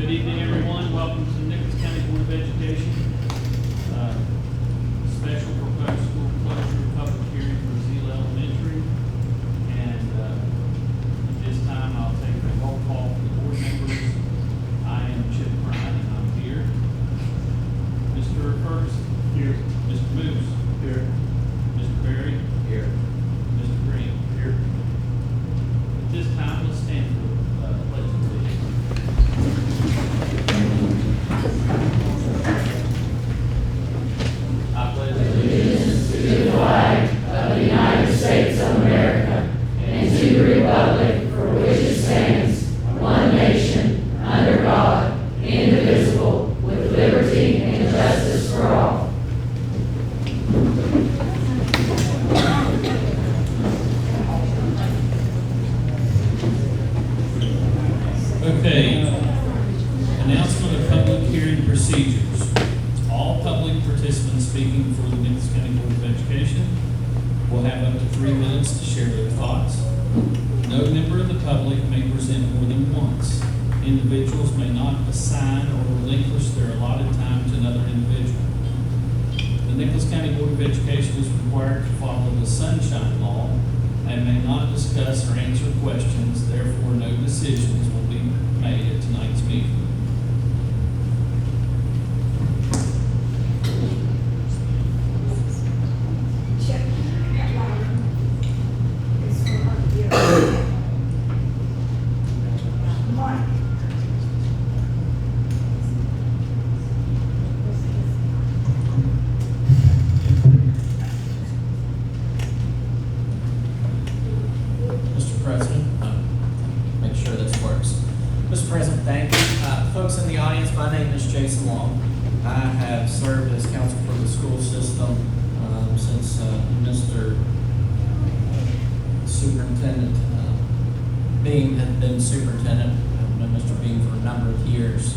Good evening, everyone. Welcome to the Nicholas County Board of Education. Special proposed school closure public hearing for Zela Elementary. And this time I'll take a roll call for the board members. I am Chip Bryan and I'm here. Mr. Ferguson. Here. Mr. Moose. Here. Mr. Berry. Here. Mr. Green. Here. At this time, let's stand for the pledge of allegiance. I pledge allegiance to the flag of the United States of America and to the republic for which it stands, one nation, under God, indivisible, with liberty and justice for all. Okay, announcement of public hearing procedures. All public participants speaking for the Nicholas County Board of Education will have up to 3 minutes to share their thoughts. No member of the public may present more than once. Individuals may not assign or relinquish their allotted time to another individual. The Nicholas County Board of Education is required to follow the Sunshine Law and may not discuss or answer questions, therefore no decisions will be made at tonight's meeting. Mr. President, make sure this works. Mr. President, thank you. Folks in the audience, my name is Jason Long. I have served as counsel for the school system since Mr. Superintendent Beam had been superintendent. I've known Mr. Beam for a number of years.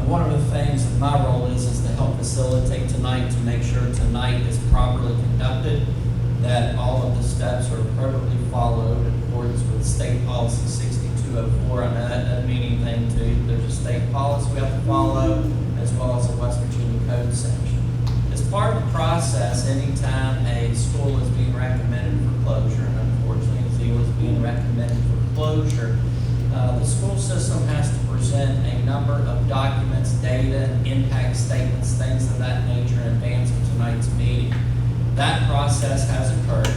One of the things that my role is to help facilitate tonight, to make sure tonight is properly conducted, that all of the steps are appropriately followed in accordance with state policy 6204. I know that doesn't mean anything to you. There's a state policy we have to follow, as well as a West Virginia code section. As part of the process, anytime a school is being recommended for closure, and unfortunately Zela is being recommended for closure, the school system has to present a number of documents, data, impact statements, things of that nature in advance of tonight's meeting. That process has occurred,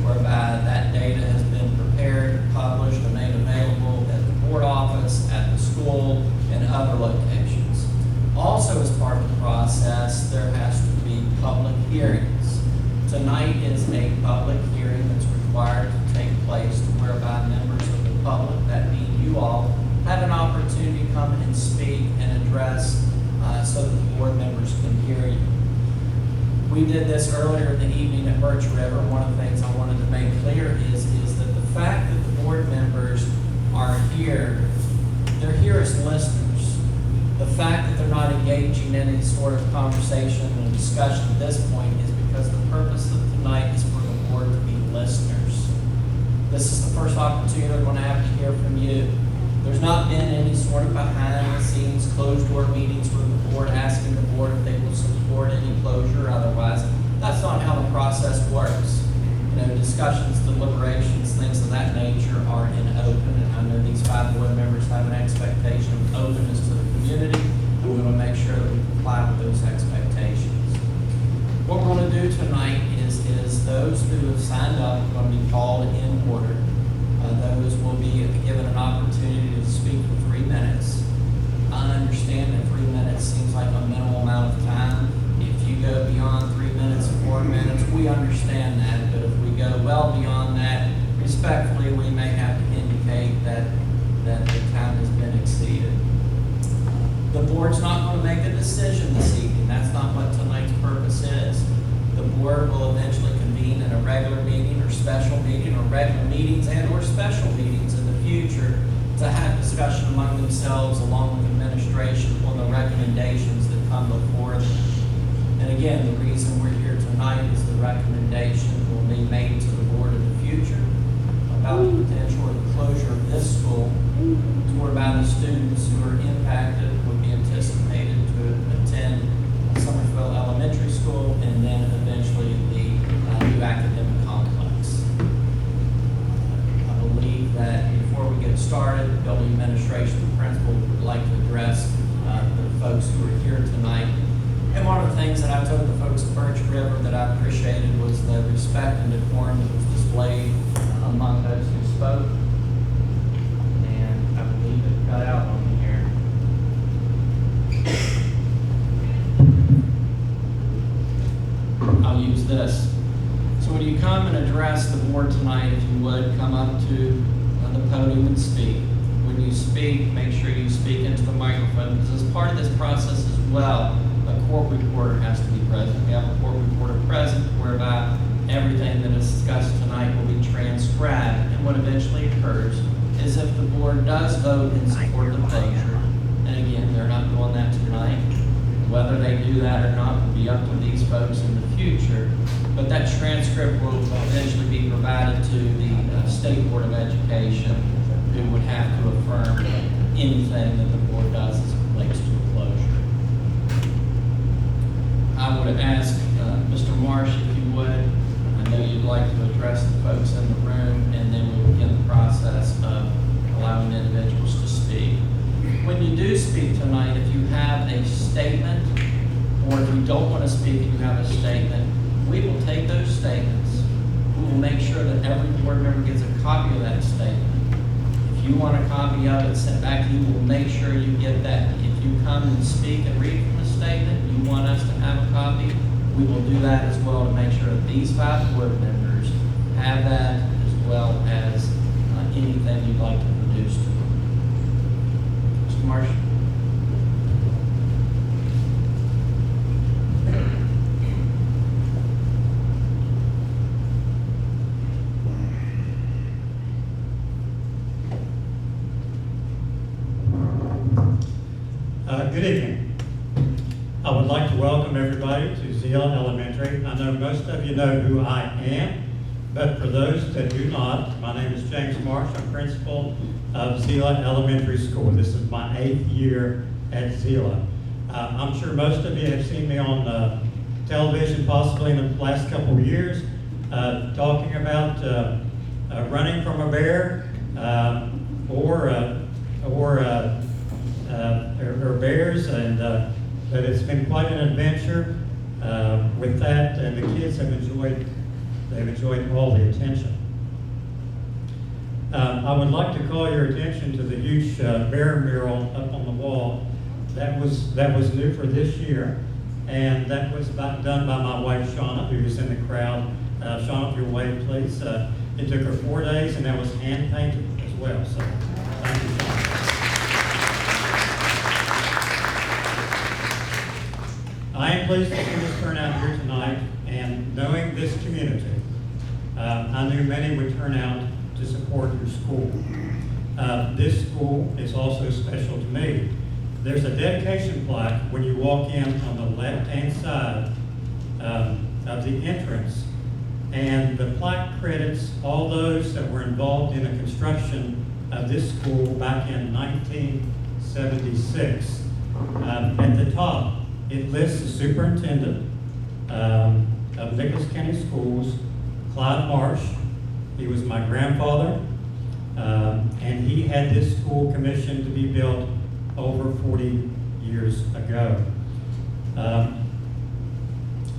whereby that data has been prepared, published, and made available at the board office, at the school, and other locations. Also, as part of the process, there has to be public hearings. Tonight is a public hearing that's required to take place, whereby members of the public, that mean you all, have an opportunity to come and speak and address so that the board members can hear you. We did this earlier in the evening at Birch River. One of the things I wanted to make clear is that the fact that the board members are here, they're here as listeners. The fact that they're not engaging in any sort of conversation and discussion at this point is because the purpose of tonight is for the board to be listeners. This is the first opportunity we're going to have to hear from you. There's not been any sort of behind-the-scenes, closed-door meetings with the board asking the board if they will support any closure or otherwise. That's not how the process works. You know, discussions, deliberations, things of that nature are in open, and I know these 5 board members have an expectation of openness to the community, and we want to make sure that we comply with those expectations. What we're going to do tonight is those who have signed up are going to be called in order. Those will be given an opportunity to speak for 3 minutes. I understand that 3 minutes seems like a minimal amount of time. If you go beyond 3 minutes or 4 minutes, we understand that. But if we go well beyond that, respectfully, we may have to indicate that the time has been exceeded. The board's not going to make a decision this evening. That's not what tonight's purpose is. The board will eventually convene in a regular meeting or special meeting, or regular meetings and or special meetings in the future to have discussion among themselves along with administration on the recommendations that come before them. And again, the reason we're here tonight is the recommendation will be made to the board in the future about the potential or the closure of this school to whereby the students who are impacted River that I appreciated was the respect and decorum that was displayed among those who spoke. And I believe it cut out on me here. I'll use this. So when you come and address the board tonight, if you would, come up to the podium and speak. When you speak, make sure you speak into the microphone, because as part of this process as well, a court reporter has to be present. We have a court reporter present, whereby everything that is discussed tonight will be transcribed. And what eventually occurs is if the board does vote in support of the closure, and again, they're not doing that tonight, whether they do that or not will be up to these folks in the future, but that transcript will eventually be provided to the State Board of Education, who would have to affirm anything that the board does as it relates to a closure. I would ask Mr. Marsh, if you would, I know you'd like to address the folks in the room, and then we'll begin the process of allowing individuals to speak. When you do speak tonight, if you have a statement, or if you don't want to speak and you have a statement, we will take those statements. We will make sure that every board member gets a copy of that statement. If you want a copy of it sent back to you, we'll make sure you get that. If you come and speak and read from the statement, you want us to have a copy, we will do that as well to make sure that these 5 board members have that, as well as anything you'd like to produce to them. Mr. Marsh? Good evening. I would like to welcome everybody to Zela Elementary. I know most of you know who I am, but for those that do not, my name is James Marsh. I'm principal of Zela Elementary School. This is my 8th year at Zela. I'm sure most of you have seen me on television, possibly in the last couple of years, talking about running from a bear or bears, and but it's been quite an adventure with that, and the kids have enjoyed all the attention. I would like to call your attention to the huge bear mural up on the wall. That was new for this year, and that was done by my wife Shauna, who is in the crowd. Shauna, if you'll wave, please. It took her 4 days, and that was hand painted as well. So thank you, Shauna. I am pleased to see this turnout here tonight, and knowing this community, I knew many would turn out to support your school. This school is also special to me. There's a dedication plaque when you walk in on the left-hand side of the entrance, and the plaque credits all those that were involved in the construction of this school back in 1976. At the top, it lists the superintendent of Nicholas County Schools, Clyde Marsh. He was my grandfather, and he had this school commissioned to be built over 40 years ago.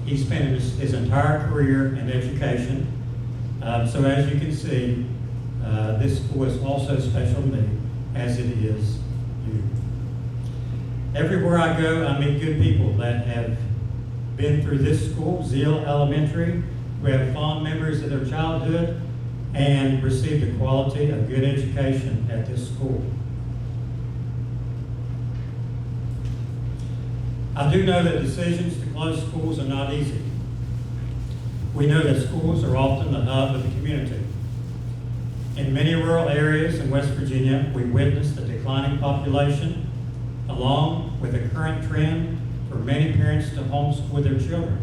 He spent his entire career in education, so as you can see, this school is also special to me, as it is you. Everywhere I go, I meet good people that have been through this school, Zela Elementary, who have fond memories of their childhood and received the quality of good education at this school. I do know that decisions to close schools are not easy. We know that schools are often the hub of the community. In many rural areas in West Virginia, we witness the declining population, along with a current trend for many parents to homeschool their children.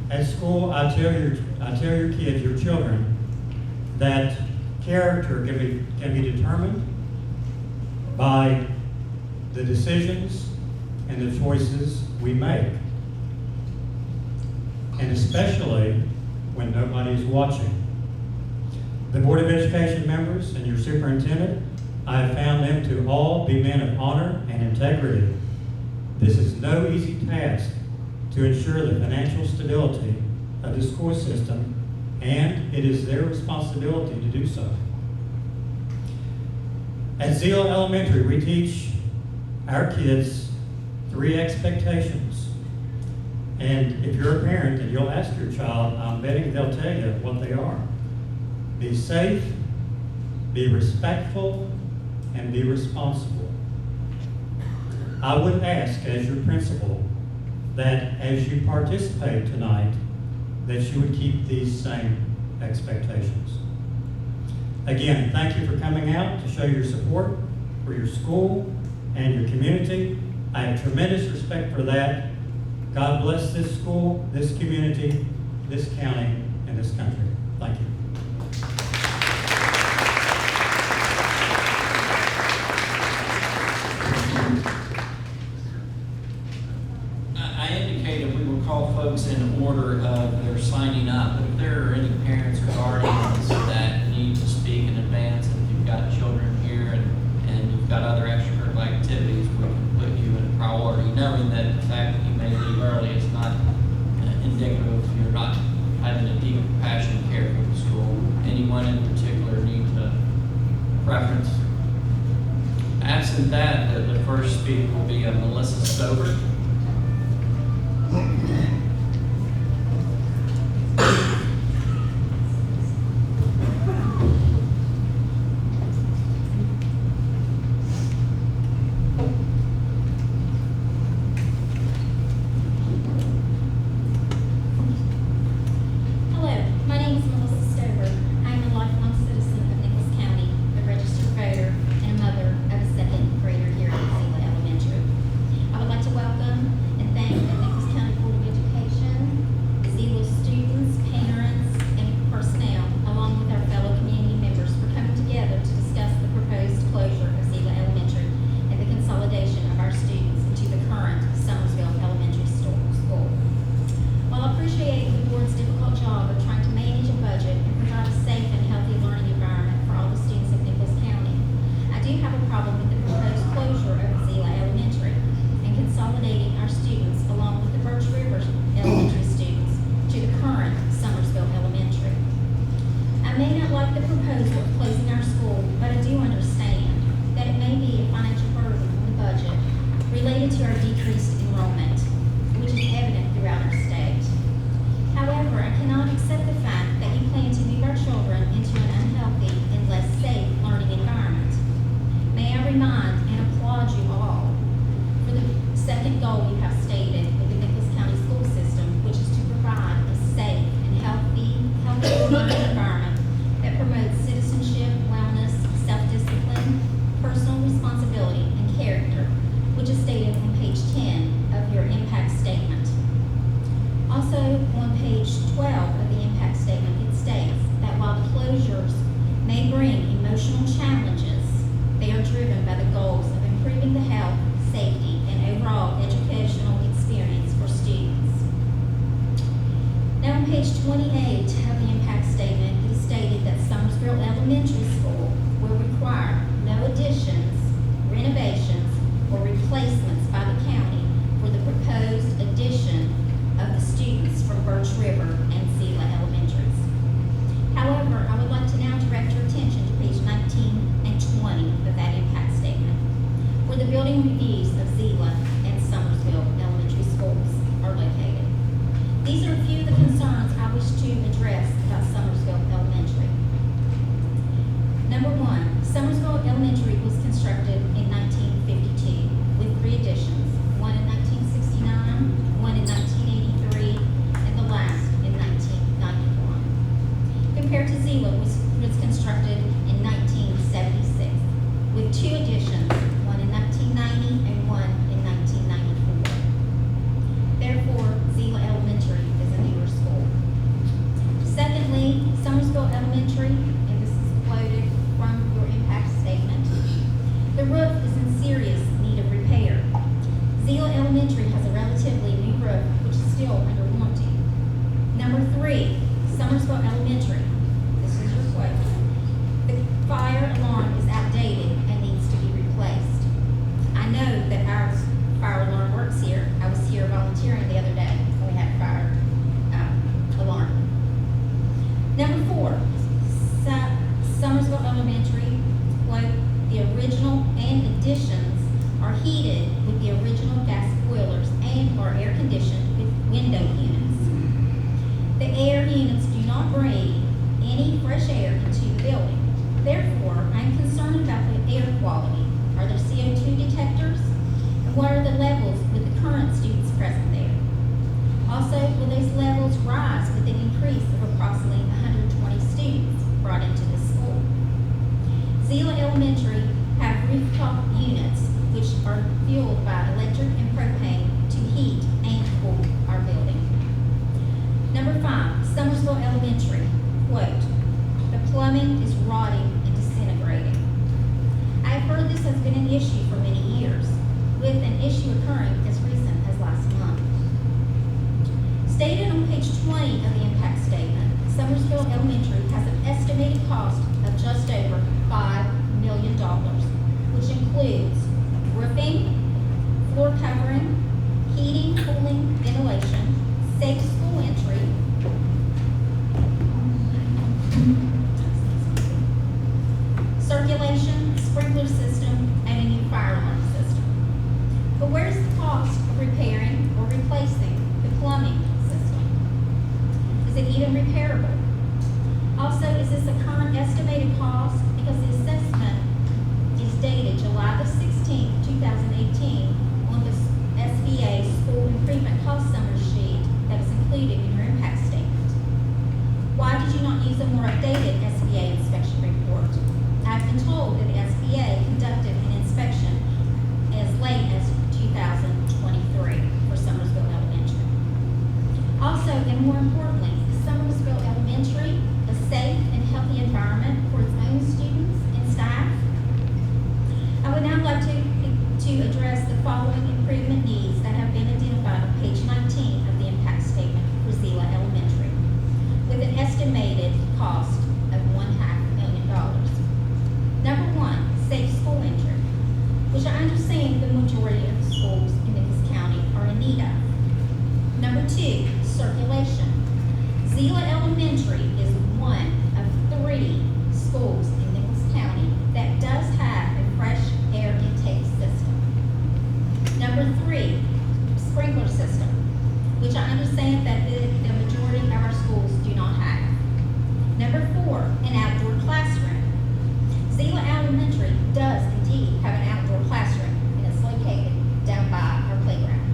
At school, I tell your kids, your children, that character can be determined by the decisions and the choices we make, and especially when nobody's watching. The Board of Education members and your superintendent, I have found them to all be men of honor and integrity. This is no easy task, to ensure the financial stability of the school system, and it is their responsibility to do so. At Zela Elementary, we teach our kids 3 expectations. And if you're a parent and you'll ask your child, I'm betting they'll tell you what they are. Be safe, be respectful, and be responsible. I would ask, as your principal, that as you participate tonight, that you would keep these same expectations. Again, thank you for coming out to show your support for your school and your community. I have tremendous respect for that. God bless this school, this community, this county, and this country. Thank you. I indicated we will call folks in order of their signing up. If there are any parents or guardians that need to speak in advance, if you've got children here and you've got other extracurricular activities, we can put you in priority, knowing that the fact that you may leave early is not indicative of you're not having a deep passion and care for the school. Anyone in particular need to preference? Absent that, the first speaker will be Melissa Stover. Fire alarm is outdated and needs to be replaced. additions are heated with the original gas boilers and are air conditioned with window units. The air units do not bring any fresh air into the building. Therefore, I'm concerned about the air quality. Are there CO2 detectors? And what are the levels with the current students present there? Also, will those levels rise with an increase of approximately 120 students brought into the school? Zela Elementary have rooftop units which are fueled by electric and propane to heat and cool our building. Number 5, Summersville Elementary, quote, "The plumbing is rotting and disintegrating." I've heard this has been an issue for many years, with an issue occurring as recent as last month. Stated on page 20 of the impact statement, Summersville Elementary has an estimated cost of just over $5 million, which includes roofing, floor covering, heating, cooling, ventilation, safe school entry, circulation, sprinkler system, and a new fire alarm system. But where's the cost of repairing or replacing the plumbing system? Is it even repairable? Also, is this a current estimated cost? Because the assessment is dated July the 16th, 2018 on the SBA School Improvement Cost Summary Sheet that is included in your impact statement. Why did you not use a more updated SBA inspection report? I've been told that the SBA conducted an inspection as late as 2023 for Summersville Elementary. Also, and more importantly, is Summersville Elementary a safe and healthy environment for its own students and staff? I would now like to address the following improvement needs that have been identified on page 19 of the impact statement for Zela Elementary, with an estimated cost of $1.5 million. Number 1, safe school entry, which I understand the majority of the schools in Nicholas County are in need of. Number 2, circulation. Zela Elementary is one of 3 schools in Nicholas County that does have a fresh air intake system. Number 3, sprinkler system, which I understand that the majority of our schools do not have. Number 4, an outdoor classroom. Zela Elementary does indeed have an outdoor classroom, and it's located down by our playground.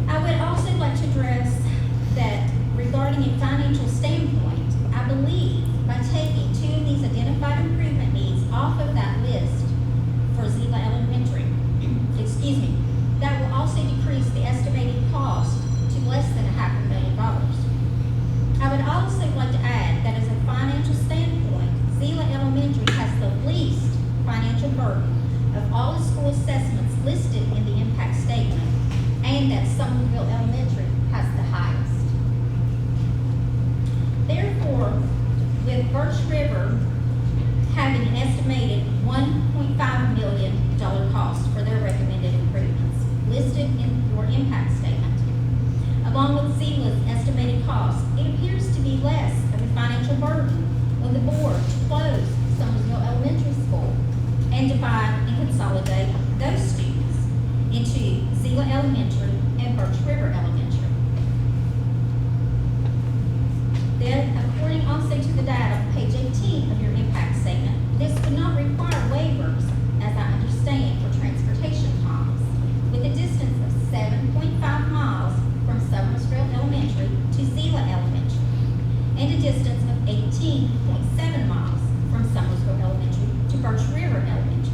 I would also like to address that regarding a financial standpoint, I believe by taking 2 of these identified improvement needs off of that list for Zela Elementary, that will also decrease the estimated cost to less than $500,000. I would also like to add that as a financial standpoint, Zela Elementary has the least financial burden of all the school assessments listed in the impact statement, and that Summerville Elementary has the highest. Therefore, with Birch River having an estimated $1.5 million cost for their recommended improvements listed in your impact statement, along with Zela's estimated cost, it appears to be less of a financial burden on the board to close Summersville Elementary School and divide and consolidate those students into Zela Elementary and Birch River Elementary. Then, according also to the data on page 18 of your impact statement, this would not require waivers, as I understand, for transportation times, with a distance of 7.5 miles from Summersville Elementary to Zela Elementary, and a distance of 18.7 miles from Summersville Elementary to Birch River Elementary.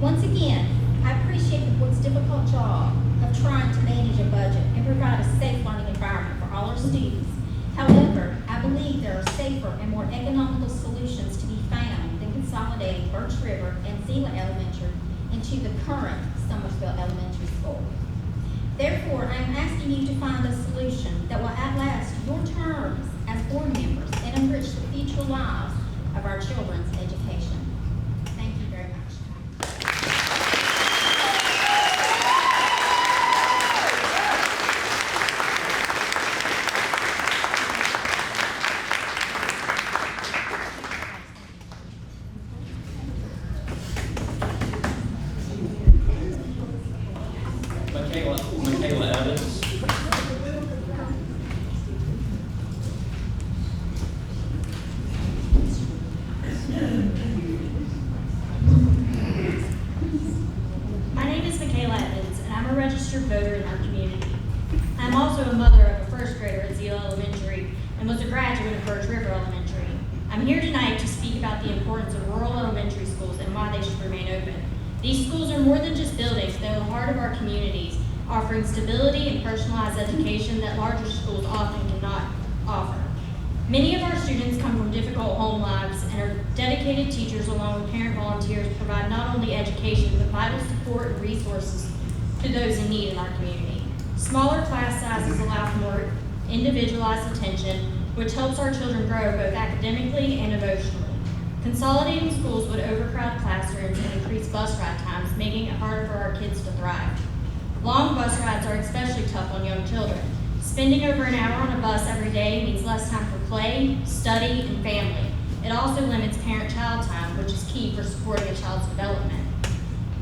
Once again, I appreciate the board's difficult job of trying to manage a budget and provide a safe learning environment for all our students. However, I believe there are safer and more economical solutions to be found than consolidating Birch River and Zela Elementary into the current Summersville Elementary School. Therefore, I am asking you to find a solution that will outlast your terms as board members and enrich the future lives of our children's education. Thank you very much. Michaela Evans. My name is Michaela Evans, and I'm a registered voter in our community. I'm also a mother of a first grader at Zela Elementary and was a graduate of Birch River Elementary. I'm here tonight to speak about the importance of rural elementary schools and why they should remain open. These schools are more than just buildings, they're the heart of our communities, offering stability and personalized education that larger schools often cannot offer. Many of our students come from difficult home lives, and our dedicated teachers along with parent volunteers provide not only education but vital support and resources to those in need in our community. Smaller class sizes allow for more individualized attention, which helps our children grow both academically and emotionally. Consolidating schools would overcrowd classrooms and increase bus ride times, making it harder for our kids to thrive. Long bus rides are especially tough on young children. Spending over an hour on a bus every day means less time for play, study, and family. It also limits parent-child time, which is key for supporting a child's development.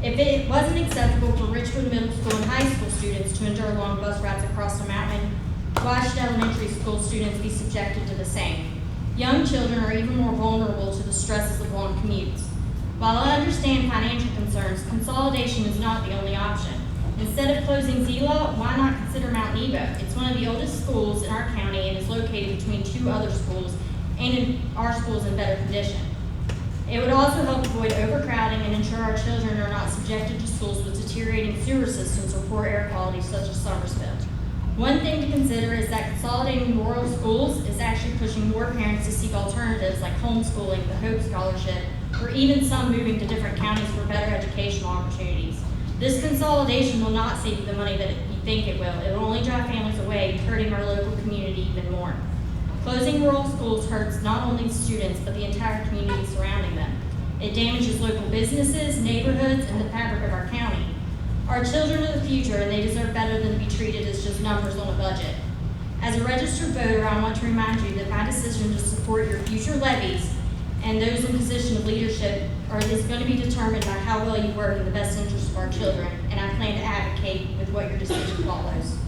If it wasn't acceptable for Richwood Middle School and high school students to endure long bus rides across the mountain, why should elementary school students be subjected to the same? Young children are even more vulnerable to the stresses of long commutes. While I understand financial concerns, consolidation is not the only option. Instead of closing Zela, why not consider Mount Nebo? It's one of the oldest schools in our county and is located between two other schools, and our school is in better condition. It would also help avoid overcrowding and ensure our children are not subjected to schools with deteriorating sewer systems or poor air quality such as Somersville. One thing to consider is that consolidating rural schools is actually pushing more parents to seek alternatives like homeschooling, the Hope Scholarship, or even some moving to different counties for better educational opportunities. This consolidation will not save you the money that you think it will. It will only drive families away, hurting our local community even more. Closing rural schools hurts not only students, but the entire community surrounding them. It damages local businesses, neighborhoods, and the fabric of our county. Our children are the future, and they deserve better than to be treated as just numbers on a budget. As a registered voter, I want to remind you that my decision to support your future levies and those in position of leadership is going to be determined by how well you work in the best interest of our children, and I plan to advocate with what your decision follows.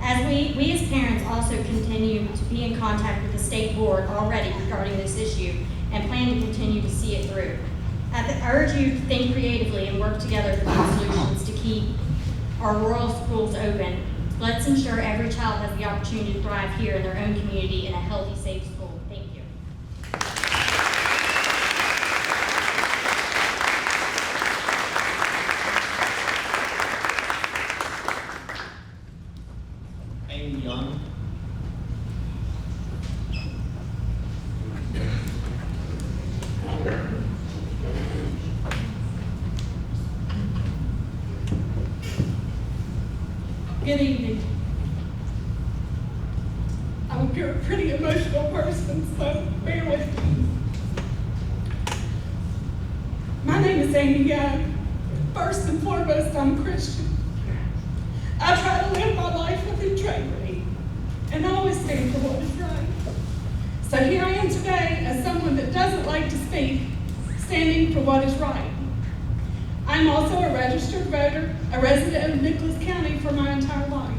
As we as parents also continue to be in contact with the state board already regarding this issue and plan to continue to see it through. I urge you to think creatively and work together to find solutions to keep our rural schools open. Let's ensure every child has the opportunity to thrive here in their own community in a healthy, safe school. Thank you. Amy Young. Good evening. I'm a pretty emotional person, so bear with me. My name is Amy Young. First and foremost, I'm a Christian. I try to live my life with integrity and always stand for what is right. So here I am today as someone that doesn't like to speak, standing for what is right. I'm also a registered voter, a resident of Nicholas County for my entire life,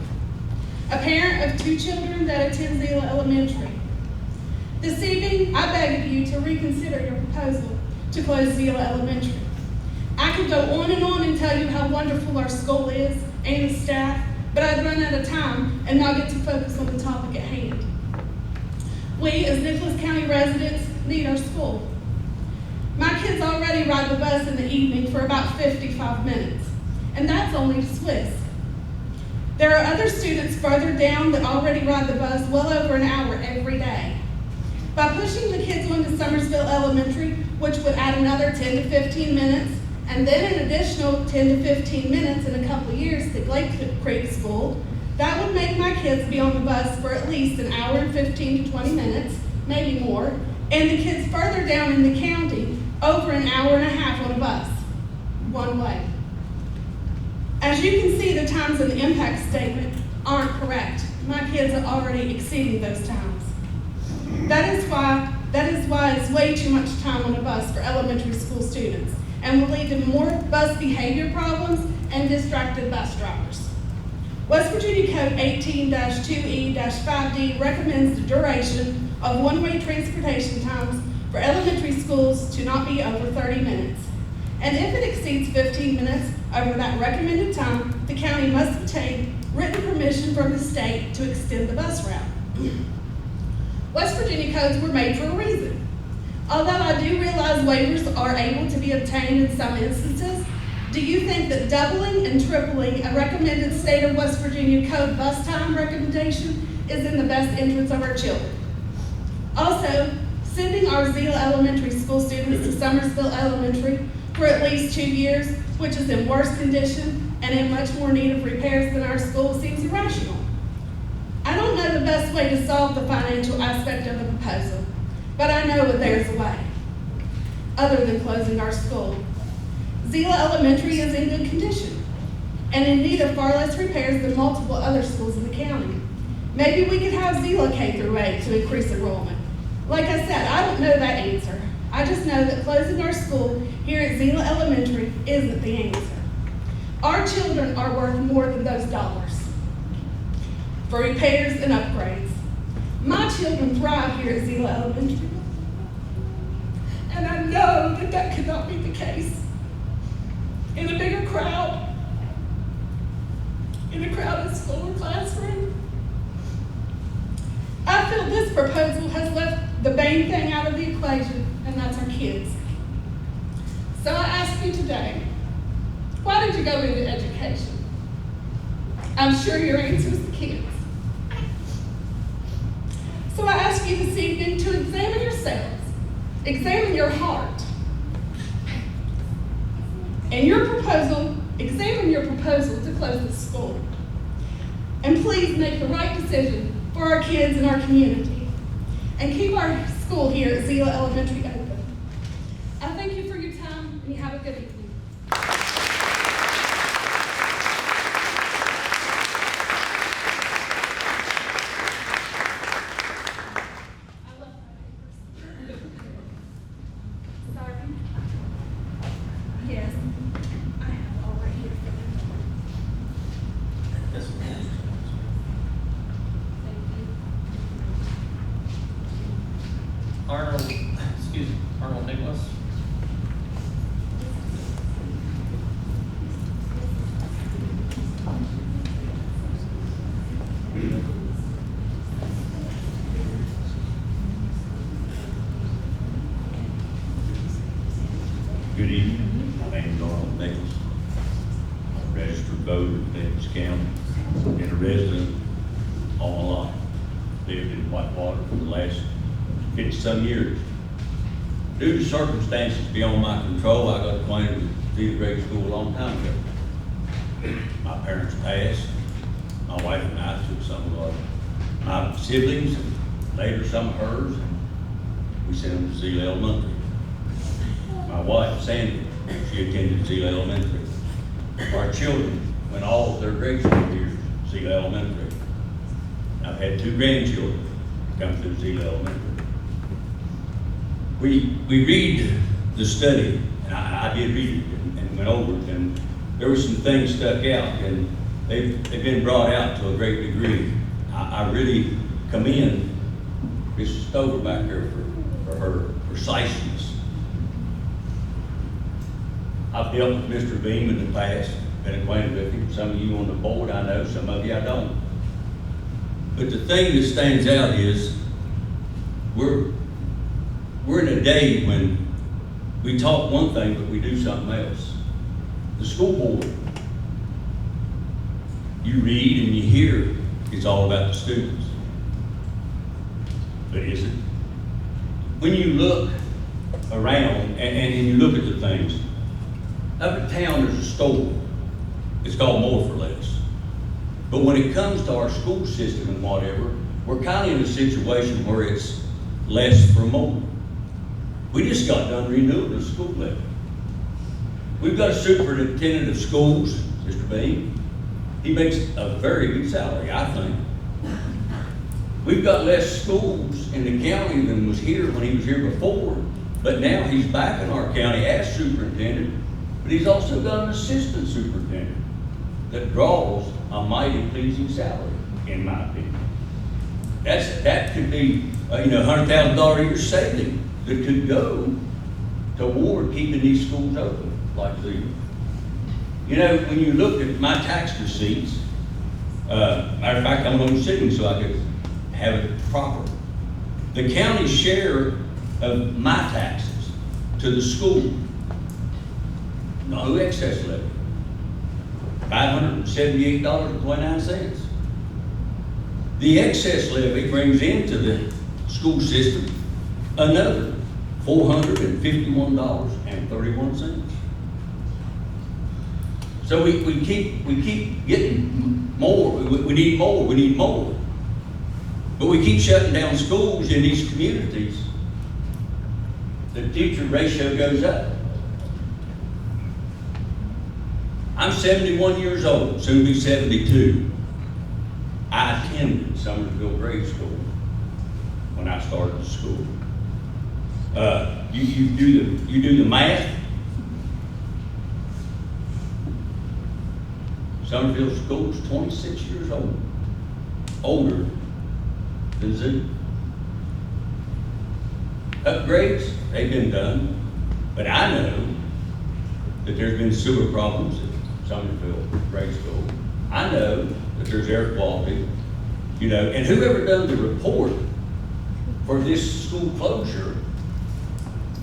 a parent of 2 children that attend Zela Elementary. This evening, I beg of you to reconsider your proposal to close Zela Elementary. I could go on and tell you how wonderful our school is and the staff, but I'd run out of time and not get to focus on the topic at hand. We, as Nicholas County residents, need our school. My kids already ride the bus in the evening for about 55 minutes, and that's only to Swiss. There are other students further down that already ride the bus well over an hour every day. By pushing the kids onto Somersville Elementary, which would add another 10 to 15 minutes, and then an additional 10 to 15 minutes in a couple of years to Lake Creek School, that would make my kids be on the bus for at least an hour and 15 to 20 minutes, maybe more, and the kids further down in the county over an hour and a half on a bus, one way. As you can see, the times in the impact statement aren't correct. My kids are already exceeding those times. That is why it's way too much time on a bus for elementary school students and will lead to more bus behavior problems and distracted bus drivers. West Virginia Code 18-2E-5D recommends the duration of one-way transportation times for elementary schools to not be over 30 minutes. And if it exceeds 15 minutes over that recommended time, the county must obtain written permission from the state to extend the bus route. West Virginia codes were made for a reason. Although I do realize waivers are able to be obtained in some instances, do you think that doubling and tripling a recommended state of West Virginia code bus time recommendation is in the best interest of our children? Also, sending our Zela Elementary School students to Summersville Elementary for at least 2 years, which is in worse condition and in much more need of repairs than our school, seems irrational. I don't know the best way to solve the financial aspect of the proposal, but I know that there's a way, other than closing our school. Zela Elementary is in good condition and in need of far less repairs than multiple other schools in the county. Maybe we could have Zela K-8 to increase enrollment. Like I said, I don't know that answer. I just know that closing our school here at Zela Elementary isn't the answer. Our children are worth more than those dollars for repairs and upgrades. My children thrive here at Zela Elementary, and I know that that could not be the case in a bigger crowd, in a crowded school or classroom. I feel this proposal has left the main thing out of the equation, and that's our kids. So I ask you today, why did you go into education? I'm sure your answer is the kids. So I ask you this evening to examine yourselves, examine your heart. And examine your proposal to close the school. And please make the right decision for our kids and our community. And keep our school here at Zela Elementary open. I thank you for your time, and you have a good evening. Yes, I have all right here for them. Yes, ma'am. Thank you. Arnold Nicholas. Good evening. My name is Arnold Nichols. I'm a registered voter in Davis County. Been a resident all my life. Lived in Whitewater for the last 50-some years. Due to circumstances beyond my control, I got acquainted with Zela grade school a long time ago. My parents passed. My wife and I took some of my siblings and later some of hers, and we sent them to Zela Elementary. My wife, Sandy, she attended Zela Elementary. Our children went all of their grade school years to Zela Elementary. I've had 2 grandchildren come through Zela Elementary. We read the study, and I did read it and went over it, and there were some things stuck out, and they've been brought out to a great degree. I really commend Mrs. Stover back there for her preciseness. I've dealt with Mr. Beam in the past, been acquainted with him. Some of you on the board I know, some of you I don't. But the thing that stands out is we're in a day when we talk one thing, but we do something else. The school board, you read and you hear it's all about the students. But is it? When you look around and you look at the things, up in town there's a store. It's called More for Less. But when it comes to our school system and whatever, we're kind of in a situation where it's less for more. We just got done renewing the school levy. We've got a superintendent of schools, Mr. Bean. He makes a very good salary, I think. We've got less schools in the county than was here when he was here before, but now he's back in our county as superintendent, but he's also got an assistant superintendent. that draws a mighty pleasing salary, in my opinion. That could be, $100,000 a year saving that could go toward keeping these schools open like these. When you look at my tax receipts, matter of fact, I'm on sitting so I could have it proper. The county share of my taxes to the school, no excess levy, $578.29. The excess levy brings into the school system another $451.31. So we keep getting more. We need more. We need more. But we keep shutting down schools in these communities. The teacher ratio goes up. I'm 71 years old, soon be 72. I attended Summersville grade school when I started school. You do the math. Summerville School is 26 years old, older than Zela. Upgrades, they've been done, but I know that there's been sewer problems at Summerville grade school. I know that there's air quality, and whoever done the report for this school closure,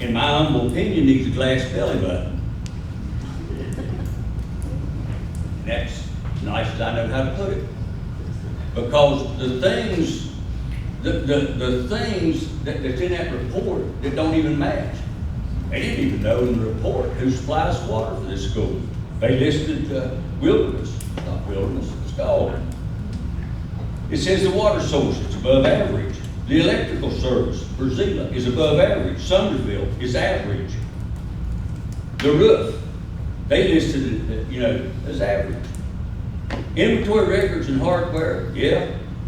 in my humble opinion, needs a glass belly button. That's as nice as I know how to put it. Because the things that's in that report that don't even match. They didn't even know in the report who supplies water for this school. They listed Scald. It says the water source is above average. The electrical service for Zela is above average. Summerville is average. The roof, they listed it, as average. Inventory records and hardware,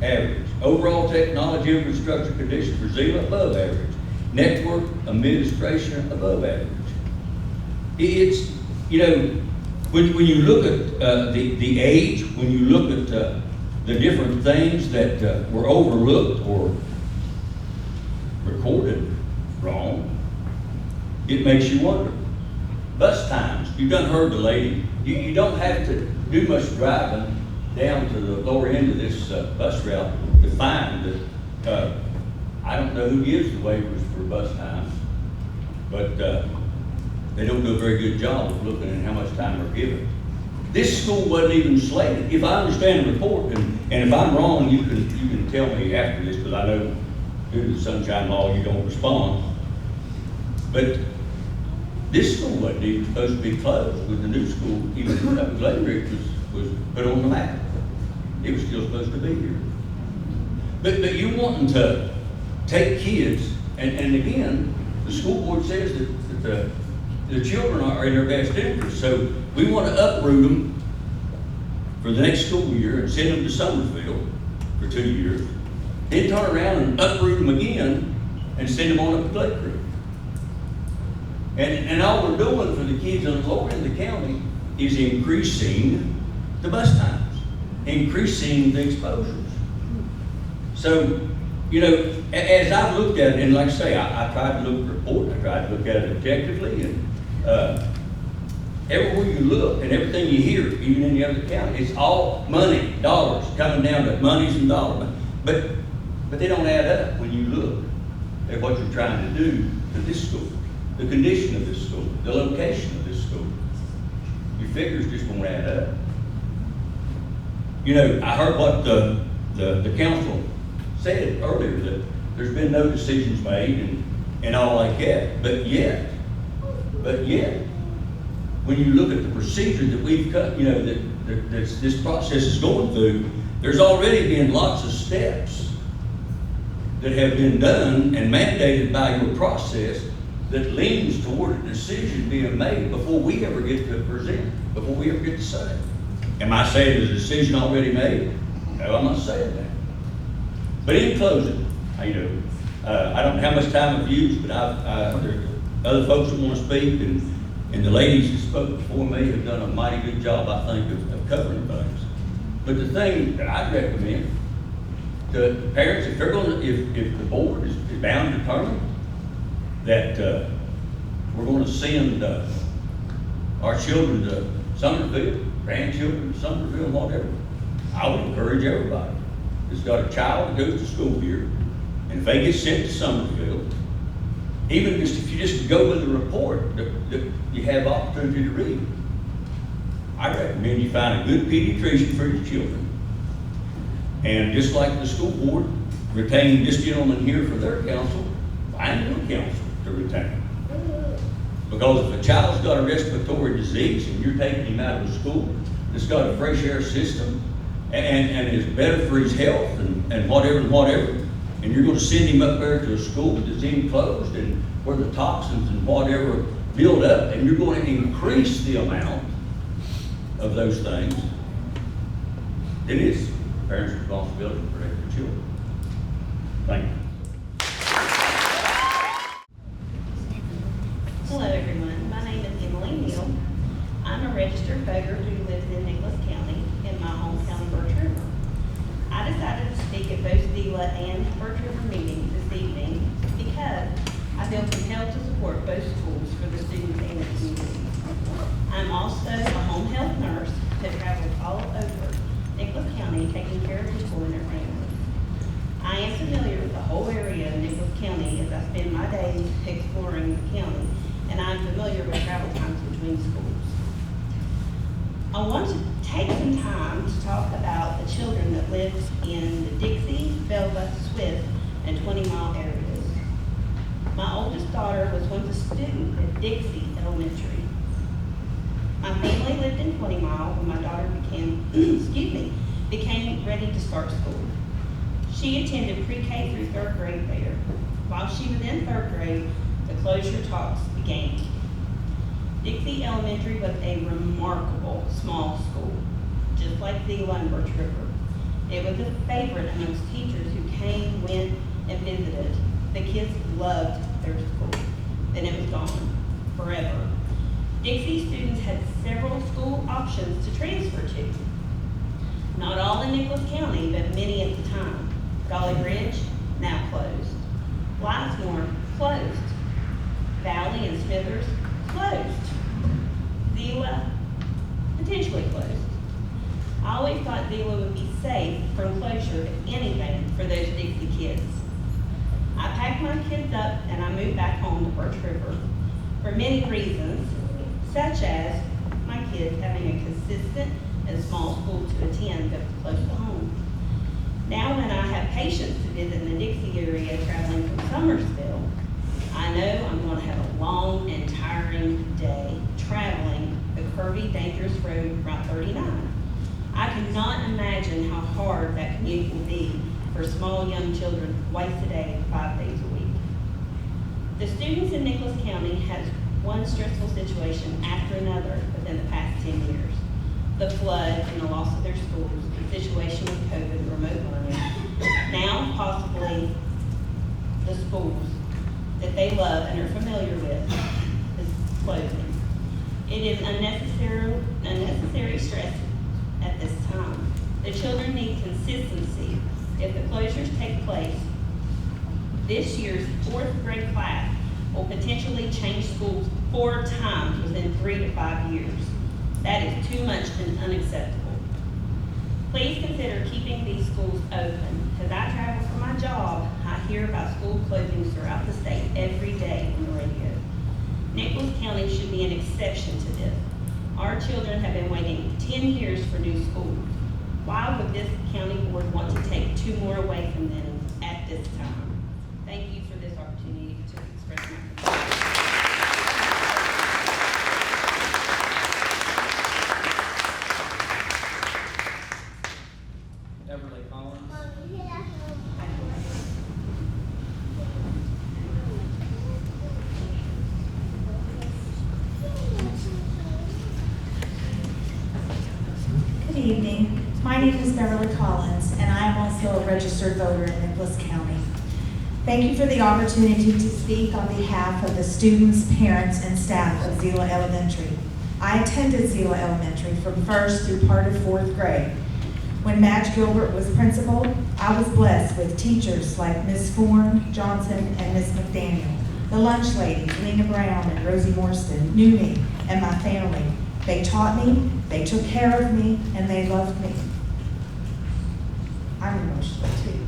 average. Overall technology infrastructure condition for Zela, above average. Network administration, above average. It's, when you look at the age, when you look at the different things that were overlooked or recorded wrong, it makes you wonder. Bus times, you've done heard the lady, you don't have to do much driving down to the lower end of this bus route to find that, I don't know who gives the waivers for bus times, but they don't do a very good job of looking at how much time they're given. This school wasn't even slated. If I understand the report, and if I'm wrong, you can tell me after this, because I know due to the sunshine law, you don't respond. But this school wasn't even supposed to be closed with the new school, even later it was put on the map. It was still supposed to be here. But you wanting to take kids, and again, the school board says that the children are in their best interest. So we want to uproot them for the next school year and send them to Summerville for 2 years. Then turn around and uproot them again and send them on up to Clay Creek. And all we're doing for the kids on the lower end of the county is increasing the bus times, increasing the exposures. So, as I've looked at it, and like I say, I tried to look at the report, I tried to look at it objectively, and everywhere you look and everything you hear, even in the other county, it's all money, dollars, coming down to monies and dollars. But they don't add up when you look at what you're trying to do to this school, the condition of this school, the location of this school. Your figures just won't add up. I heard what the council said earlier, that there's been no decisions made and all like that. But yet, when you look at the procedure that we've cut, that this process is going through, there's already been lots of steps that have been done and mandated by your process that leans toward a decision being made before we ever get to present, before we ever get to say. Am I saying there's a decision already made? No, I'm not saying that. But in closing, I don't know how much time I've used, but there are other folks that want to speak, and And the ladies that spoke before me have done a mighty good job, I think, of covering things. But the thing that I'd recommend to the parents, if they're gonna, if the board is bound to determine that, we're gonna send, our children to Summerville, grandchildren to Summerville, whatever, I would encourage everybody that's got a child that goes to school here, and if they get sent to Summerville, even just if you just go with the report that you have opportunity to read, I recommend you find a good pediatrician for your children. And just like the school board retained this gentleman here for their counsel, find a new counsel to retain. Because if a child's got a respiratory disease and you're taking him out of the school that's got a fresh air system and is better for his health and whatever, and you're going to send him up there to a school that's enclosed and where the toxins and whatever build up, and you're going to increase the amount of those things, then it's parents' responsibility to protect their children. Thank you. Hello, everyone. My name is Emily Neal. I'm a registered voter who lives in Nicholas County in my hometown, Birch River. I decided to speak at both Zela and Birch River meetings this evening because I feel compelled to support both schools for the students and the community. I'm also a home health nurse who travels all over Nicholas County taking care of people and their families. I am familiar with the whole area of Nicholas County as I spend my days exploring the county, and I'm familiar with travel times between schools. I want to take some time to talk about the children that live in the Dixie, Belva, Swift, and 20-mile areas. My oldest daughter was once a student at Dixie Elementary. My family lived in 20 Mile when my daughter became ready to start school. She attended pre-K through 3rd grade there. While she was in 3rd grade, the closure talks began. Dixie Elementary was a remarkable small school, just like Zela and Birch River. It was a favorite amongst teachers who came, went, and visited. The kids loved their school. Then it was gone forever. Dixie students had several school options to transfer to. Not all in Nicholas County, but many at the time. Golly Ridge, now closed. Blythesmore, closed. Valley and Smithers, closed. Zela, potentially closed. I always thought Zela would be safe from closure, if anything, for those Dixie kids. I packed my kids up and I moved back home to Birch River for many reasons, such as my kids having a consistent and small school to attend that was close to home. Now when I have patients to visit in the Dixie area traveling from Summersville, I know I'm going to have a long and tiring day traveling the curvy, dangerous road, Route 39. I cannot imagine how hard that commute will be for small young children twice a day, 5 days a week. The students in Nicholas County has one stressful situation after another within the past 10 years. The flood and the loss of their schools, the situation with COVID and remote learning, now possibly the schools that they love and are familiar with is closing. It is unnecessary stress at this time. The children need consistency. If the closures take place, this year's 4th grade class will potentially change schools 4 times within 3 to 5 years. That is too much and unacceptable. Please consider keeping these schools open. As I travel for my job, I hear about school closings throughout the state every day on the radio. Nicholas County should be an exception to this. Our children have been waiting 10 years for new schools. Why would this county board want to take 2 more away from them at this time? Thank you for this opportunity to express my concern. Beverly Collins. Good evening. My name is Beverly Collins, and I am also a registered voter in Nicholas County. Thank you for the opportunity to speak on behalf of the students, parents, and staff of Zela Elementary. I attended Zela Elementary from 1st through part of 4th grade. When Madge Gilbert was principal, I was blessed with teachers like Ms. Forn, Johnson, and Ms. McDaniel. The lunch ladies, Lena Brown and Rosie Morstan, knew me and my family. They taught me, they took care of me, and they loved me. I'm emotional too.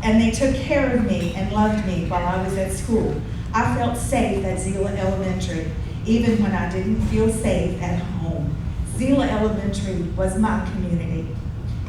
And they took care of me and loved me while I was at school. I felt safe at Zela Elementary, even when I didn't feel safe at home. Zela Elementary was my community.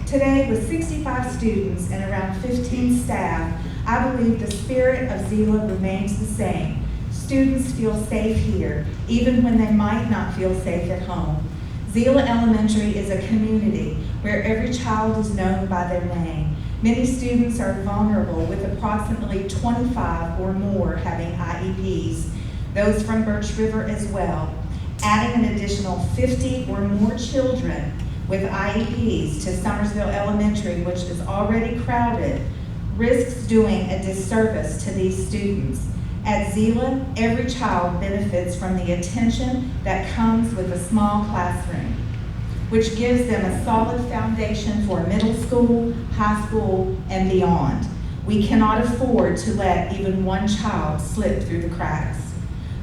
Today, with 65 students and around 15 staff, I believe the spirit of Zela remains the same. Students feel safe here, even when they might not feel safe at home. Zela Elementary is a community where every child is known by their name. Many students are vulnerable, with approximately 25 or more having IEPs, those from Birch River as well. Adding an additional 50 or more children with IEPs to Summersville Elementary, which is already crowded, risks doing a disservice to these students. At Zela, every child benefits from the attention that comes with a small classroom, which gives them a solid foundation for middle school, high school, and beyond. We cannot afford to let even one child slip through the cracks.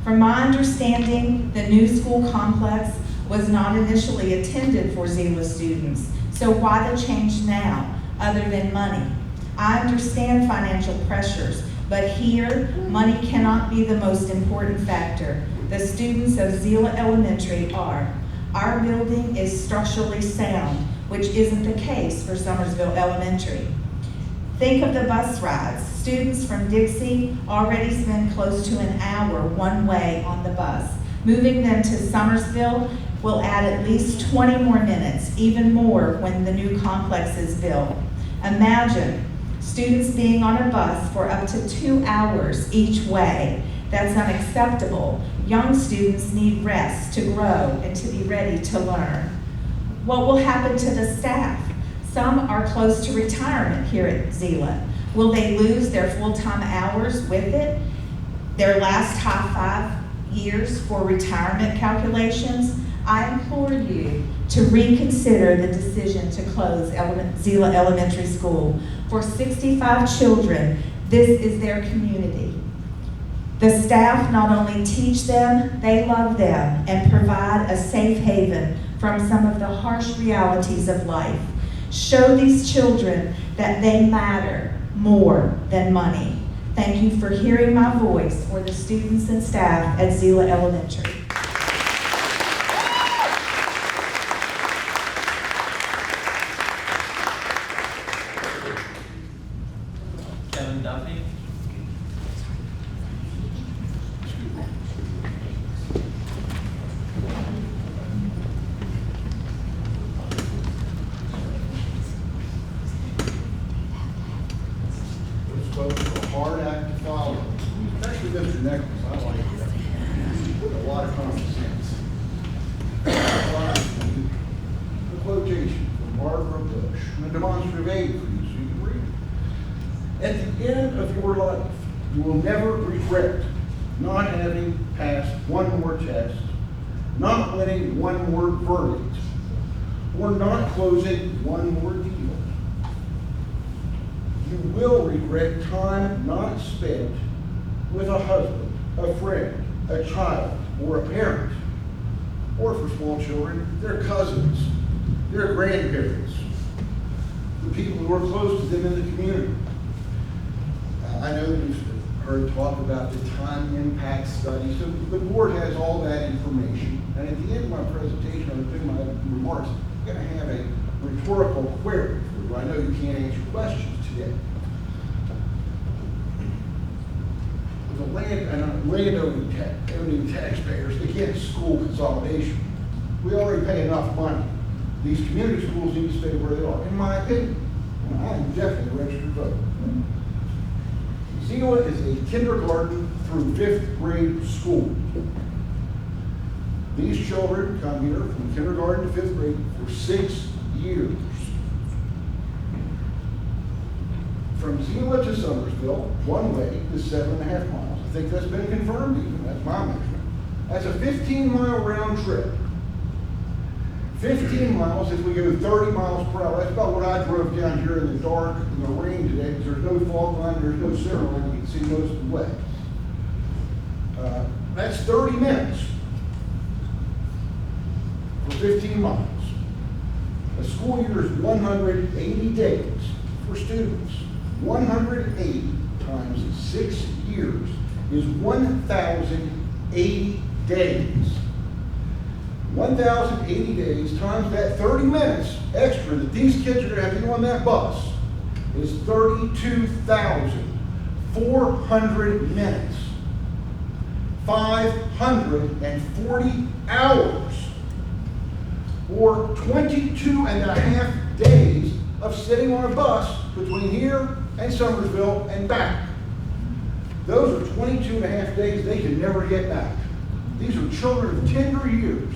From my understanding, the new school complex was not initially intended for Zela students, so why the change now, other than money? I understand financial pressures, but here, money cannot be the most important factor. The students of Zela Elementary are. Our building is structurally sound, which isn't the case for Summersville Elementary. Think of the bus rides. Students from Dixie already spend close to an hour one way on the bus. Moving them to Summersville will add at least 20 more minutes, even more when the new complex is built. Imagine students being on a bus for up to 2 hours each way. That's unacceptable. Young students need rest to grow and to be ready to learn. What will happen to the staff? Some are close to retirement here at Zela. Will they lose their full-time hours with it? Their last high 5 years for retirement calculations? I implore you to reconsider the decision to close Zela Elementary School. For 65 children, this is their community. The staff not only teach them, they love them and provide a safe haven from some of the harsh realities of life. Show these children that they matter more than money. Thank you for hearing my voice for the students and staff at Zela Elementary. Kevin Duffy. This was a hard act to follow. Especially Mr. Nichols, I like that. With a lot of common sense. A quotation from Barbara Bush, and a demonstrative aid for you so you can read it. At the end of your life, you will never regret not having passed one more test, not winning one more verdict, or not closing one more deal. You will regret time not spent with a husband, a friend, a child, or a parent, or for small children, their cousins, their grandparents, the people who are close to them in the community. I know that you've heard talk about the time impact study, so the board has all that information. And at the end of my presentation, I'm doing my remarks, I'm going to have a rhetorical query for you. I know you can't answer questions today. The landowning taxpayers against school consolidation. We already pay enough money. These community schools need to stay where they are, in my opinion. And I'm definitely a registered voter. Zela is a kindergarten through 5th grade school. These children come here from kindergarten to 5th grade for 6 years. from Zela to Summersville, one way, is 7.5 miles. I think that's been confirmed even, that's my measurement. That's a 15-mile round trip. 15 miles, if we go 30 miles per hour, that's about what I drove down here in the dark, in the rain today, because there's no fog line, there's no center line, you can see most of the way. That's 30 minutes for 15 miles. A school year is 180 days for students. 180 times 6 years is 1,080 days. 1,080 days times that 30 minutes extra that these kids are going to have to be on that bus is 32,400 minutes. 540 hours, or 22 and a half days of sitting on a bus between here and Summersville and back. Those are 22 and a half days they can never get back. These are children of tender years.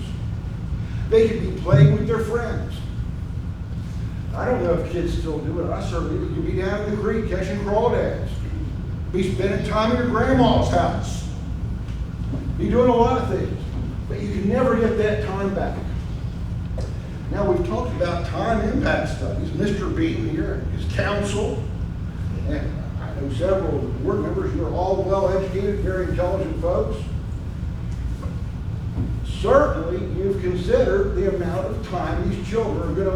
They could be playing with their friends. I don't know if kids still do it. I certainly could be down in the creek catching crawdads. Be spending time at your grandma's house. Be doing a lot of things. But you can never get that time back. Now we've talked about time impact studies. Mr. Beam here and his counsel, and I know several of the board members, you're all well-educated, very intelligent folks. Certainly, you've considered the amount of time these children are going to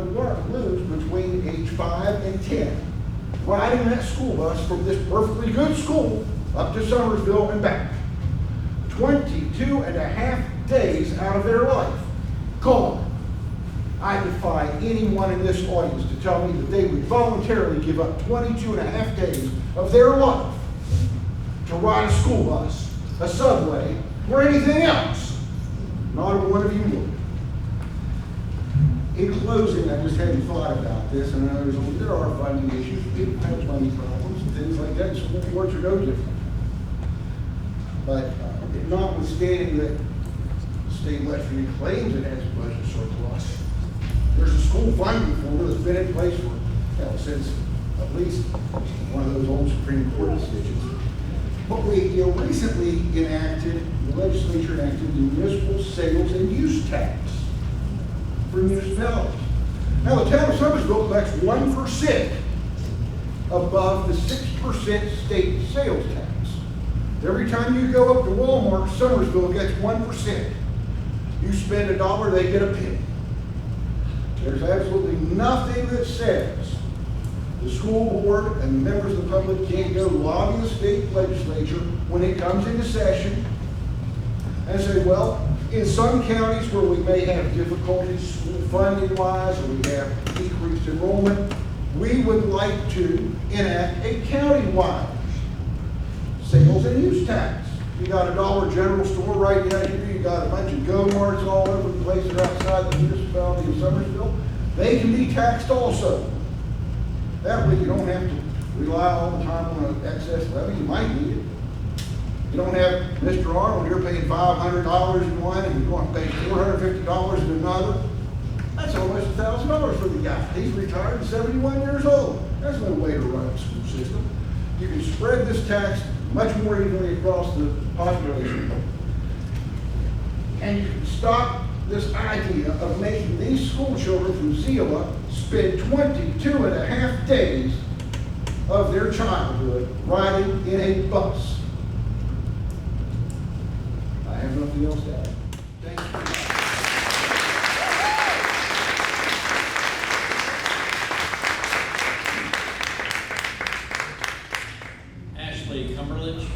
lose between age 5 and 10, riding that school bus from this perfectly good school up to Summersville and back. 22 and a half days out of their life gone. I defy anyone in this audience to tell me that they would voluntarily give up 22 and a half days of their life to ride a school bus, a subway, or anything else. Not one of you would. In closing, I just hadn't thought about this, and there are funding issues. People have money problems and things like that. School boards are no different. But notwithstanding that the state of West Virginia claims it has a budget surplus, there's a school funding formula that's been in place for, since at least one of those old Supreme Court decisions. But we recently enacted, the legislature enacted the municipal sales and use tax for municipalities. Now the town of Summersville collects 1% above the 6% state sales tax. Every time you go up to Walmart, Summersville gets 1%. You spend $1, they get a penny. There's absolutely nothing that says the school board and the members of the public can't go lobby the state legislature when it comes into session and say, well, in some counties where we may have difficulties funding-wise or we have decreased enrollment, we would like to enact a county-wide sales and use tax. You got a Dollar General store right down here, you got a bunch of Go-Marts all over the place that are outside the municipality of Summersville. They can be taxed also. That way you don't have to rely all the time on an excess levy. You might need it. You don't have Mr. Arnold here paying $500 in one and you want to pay $450 in another. That's almost $1,000 for the guy. He's retired and 71 years old. There's no way to run a school system. You can spread this tax much more evenly across the population. And you can stop this idea of making these school children from Zela spend 22 and a half days of their childhood riding in a bus. I have nothing else to add. Thank you. Ashley Cumberledge.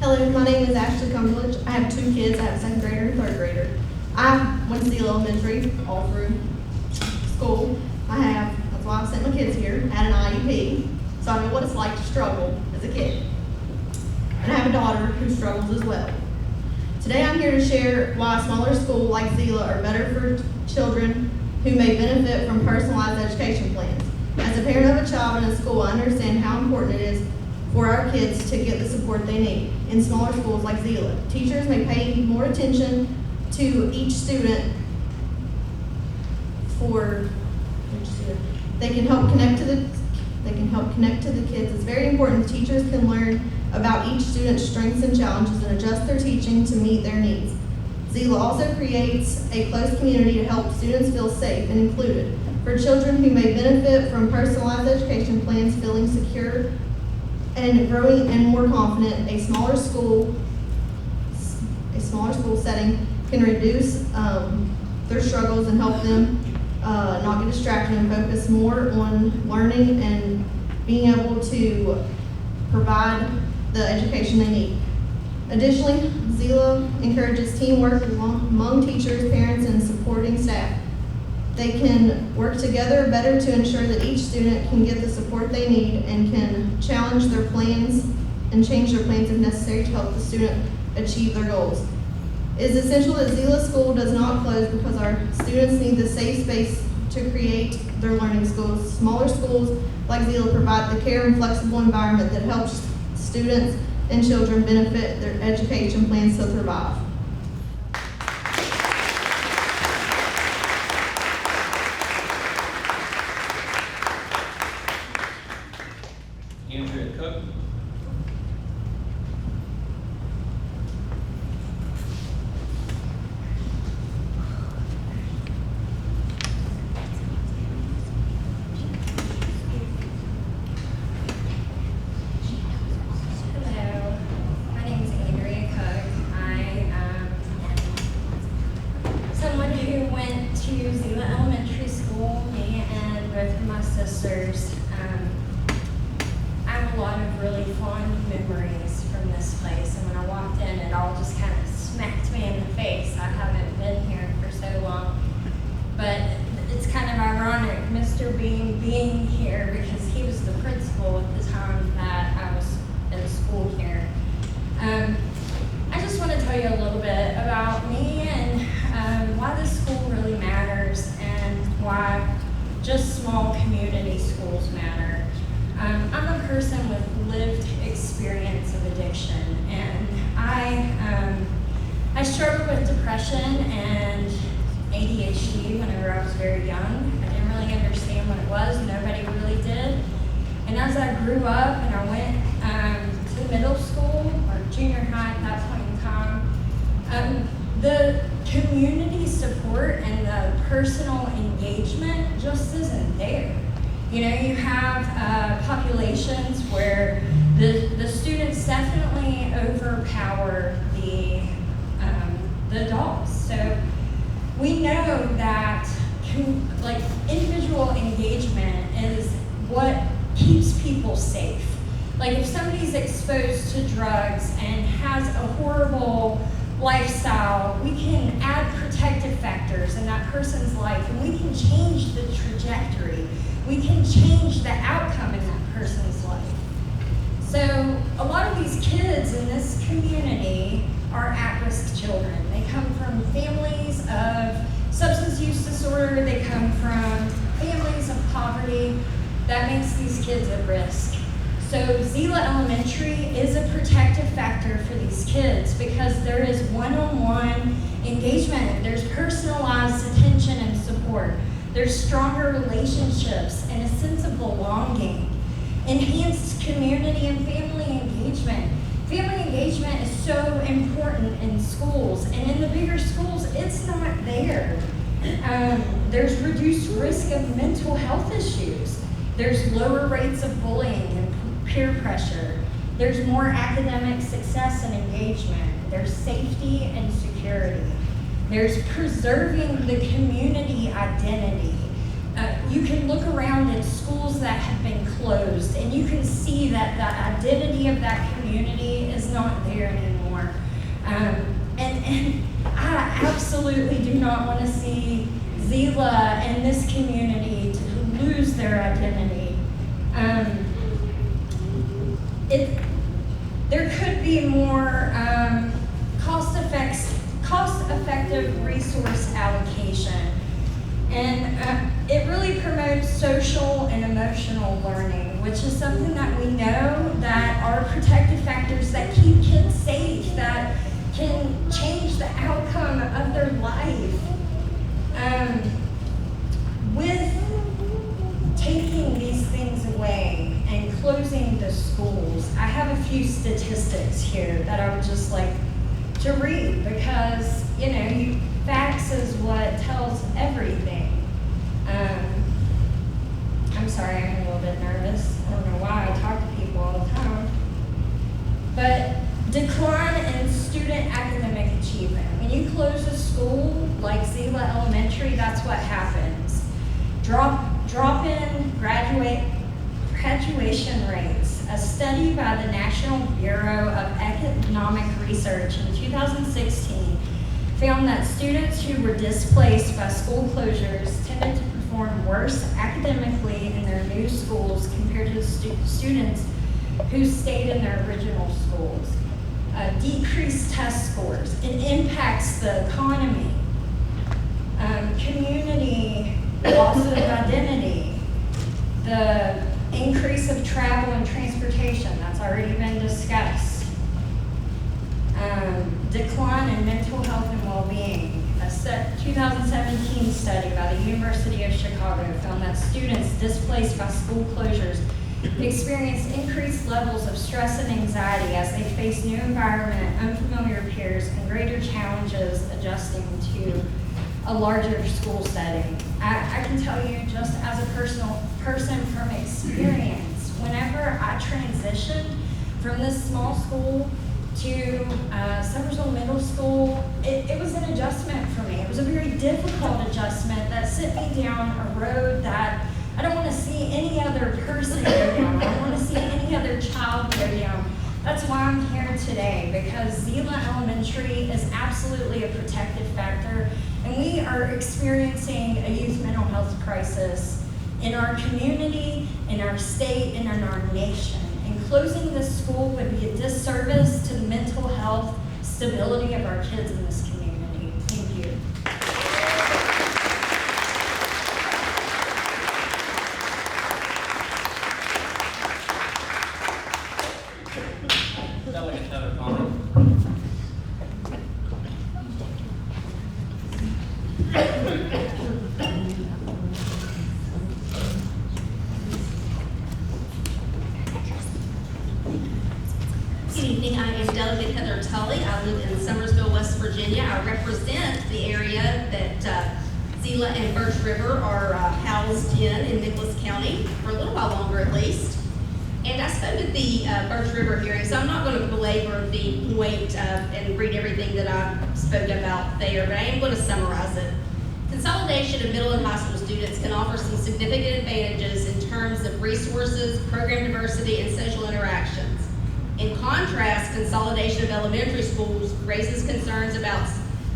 Hello, my name is Ashley Cumberledge. I have 2 kids. I have a 2nd grader and a 3rd grader. I went to Zela Elementary all through school. That's why I've sent my kids here. I had an IEP, so I know what it's like to struggle as a kid. And I have a daughter who struggles as well. Today I'm here to share why a smaller school like Zela are better for children who may benefit from personalized education plans. As a parent of a child in a school, I understand how important it is for our kids to get the support they need. In smaller schools like Zela, teachers may pay more attention to each student They can help connect to the kids. It's very important teachers can learn about each student's strengths and challenges and adjust their teaching to meet their needs. Zela also creates a close community to help students feel safe and included. For children who may benefit from personalized education plans, feeling secure and growing and more confident, a smaller school setting can reduce their struggles and help them not get distracted and focus more on learning and being able to provide the education they need. Additionally, Zela encourages teamwork among teachers, parents, and supporting staff. They can work together better to ensure that each student can get the support they need and can challenge their plans and change their plans if necessary to help the student achieve their goals. It is essential that Zela School does not close because our students need the safe space to create their learning schools. Smaller schools like Zela provide the care and flexible environment that helps students and children benefit their education plans to thrive. Andrea Cook. Hello, my name is Andrea Cook. I am someone who went to Zela Elementary School. Me and both of my sisters. I have a lot of really fond memories from this place, and when I walked in, it all just kind of smacked me in the face. I haven't been here for so long, but it's kind of ironic, Mr. Bean being here, because he was the principal at the time that I was in school here. I just want to tell you a little bit about me and why this school really matters and why just small community schools matter. I'm a person with lived experience of addiction, and I struggled with depression and ADHD whenever I was very young. I didn't really understand what it was. Nobody really did. And as I grew up and I went to middle school or junior high at that point in time, the community support and the personal engagement just isn't there. You know, you have populations where the students definitely overpower the adults. So we know that individual engagement is what keeps people safe. Like if somebody's exposed to drugs and has a horrible lifestyle, we can add protective factors in that person's life, and we can change the trajectory. We can change the outcome in that person's life. So a lot of these kids in this community are at-risk children. They come from families of substance use disorder. They come from families of poverty. That makes these kids at risk. So Zela Elementary is a protective factor for these kids because there is one-on-one engagement. There's personalized attention and support. There's stronger relationships and a sense of belonging. Enhanced community and family engagement. Family engagement is so important in schools, and in the bigger schools, it's not there. There's reduced risk of mental health issues. There's lower rates of bullying and peer pressure. There's more academic success and engagement. There's safety and security. There's preserving the community identity. You can look around at schools that have been closed, and you can see that the identity of that community is not there anymore. And I absolutely do not want to see Zela and this community to lose their identity. There could be more cost-effective resource allocation. And it really promotes social and emotional learning, which is something that we know that that are protective factors that keep kids safe, that can change the outcome of their life. With taking these things away and closing the schools, I have a few statistics here that I would just like to read because, facts is what tells everything. I'm sorry, I'm a little bit nervous. I don't know why I talk to people all the time. But decline in student academic achievement. When you close a school like Zela Elementary, that's what happens. Drop in graduation rates. A study by the National Bureau of Economic Research in 2016 found that students who were displaced by school closures tended to perform worse academically in their new schools compared to students who stayed in their original schools. Decreased test scores. It impacts the economy. Community loss of identity. The increase of travel and transportation, that's already been discussed. Decline in mental health and well-being. A 2017 study by the University of Chicago found that students displaced by school closures experience increased levels of stress and anxiety as they face new environment, unfamiliar peers, and greater challenges adjusting to a larger school setting. I can tell you just as a personal person from experience, whenever I transitioned from this small school to Summersville Middle School, it was an adjustment for me. It was a very difficult adjustment that sent me down a road that I don't want to see any other person go down. I don't want to see any other child go down. That's why I'm here today, because Zela Elementary is absolutely a protective factor, and we are experiencing a youth mental health crisis in our community, in our state, and in our nation. And closing this school would be a disservice to the mental health stability of our kids in this community. Thank you. Delegate Heather Conley. Good evening, I am Delegate Heather Tully. I live in Summersville, West Virginia. I represent the area that Zela and Birch River are housed in Nicholas County, for a little while longer at least. And I spoke at the Birch River hearing, so I'm not going to belabor the point and read everything that I spoke about there, but I am going to summarize it. Consolidation of middle and high school students can offer some significant advantages in terms of resources, program diversity, and social interactions. In contrast, consolidation of elementary schools raises concerns about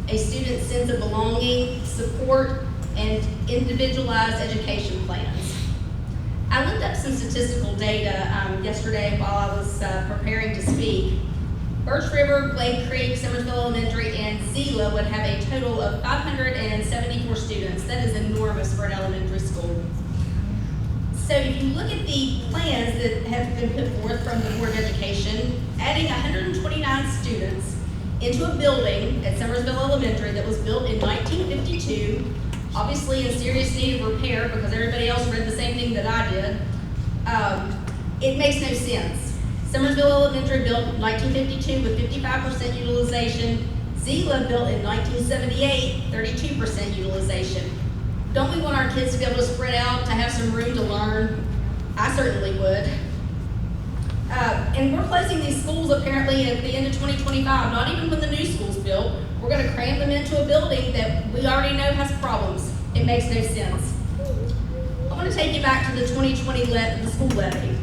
a student's sense of belonging, support, and individualized education plans. I looked up some statistical data yesterday while I was preparing to speak. Birch River, Glade Creek, Summersville Elementary, and Zela would have a total of 574 students. That is enormous for an elementary school. So if you look at the plans that have been put forth from the Board of Education, adding 129 students into a building at Summersville Elementary that was built in 1952, obviously in serious need of repair because everybody else read the same thing that I did, it makes no sense. Summersville Elementary built in 1952 with 55% utilization. Zela built in 1978, 32% utilization. Don't we want our kids to be able to spread out, to have some room to learn? I certainly would. And we're closing these schools apparently at the end of 2025, not even when the new school's built. We're going to cram them into a building that we already know has problems. It makes no sense. I want to take you back to the 2020 the school levy.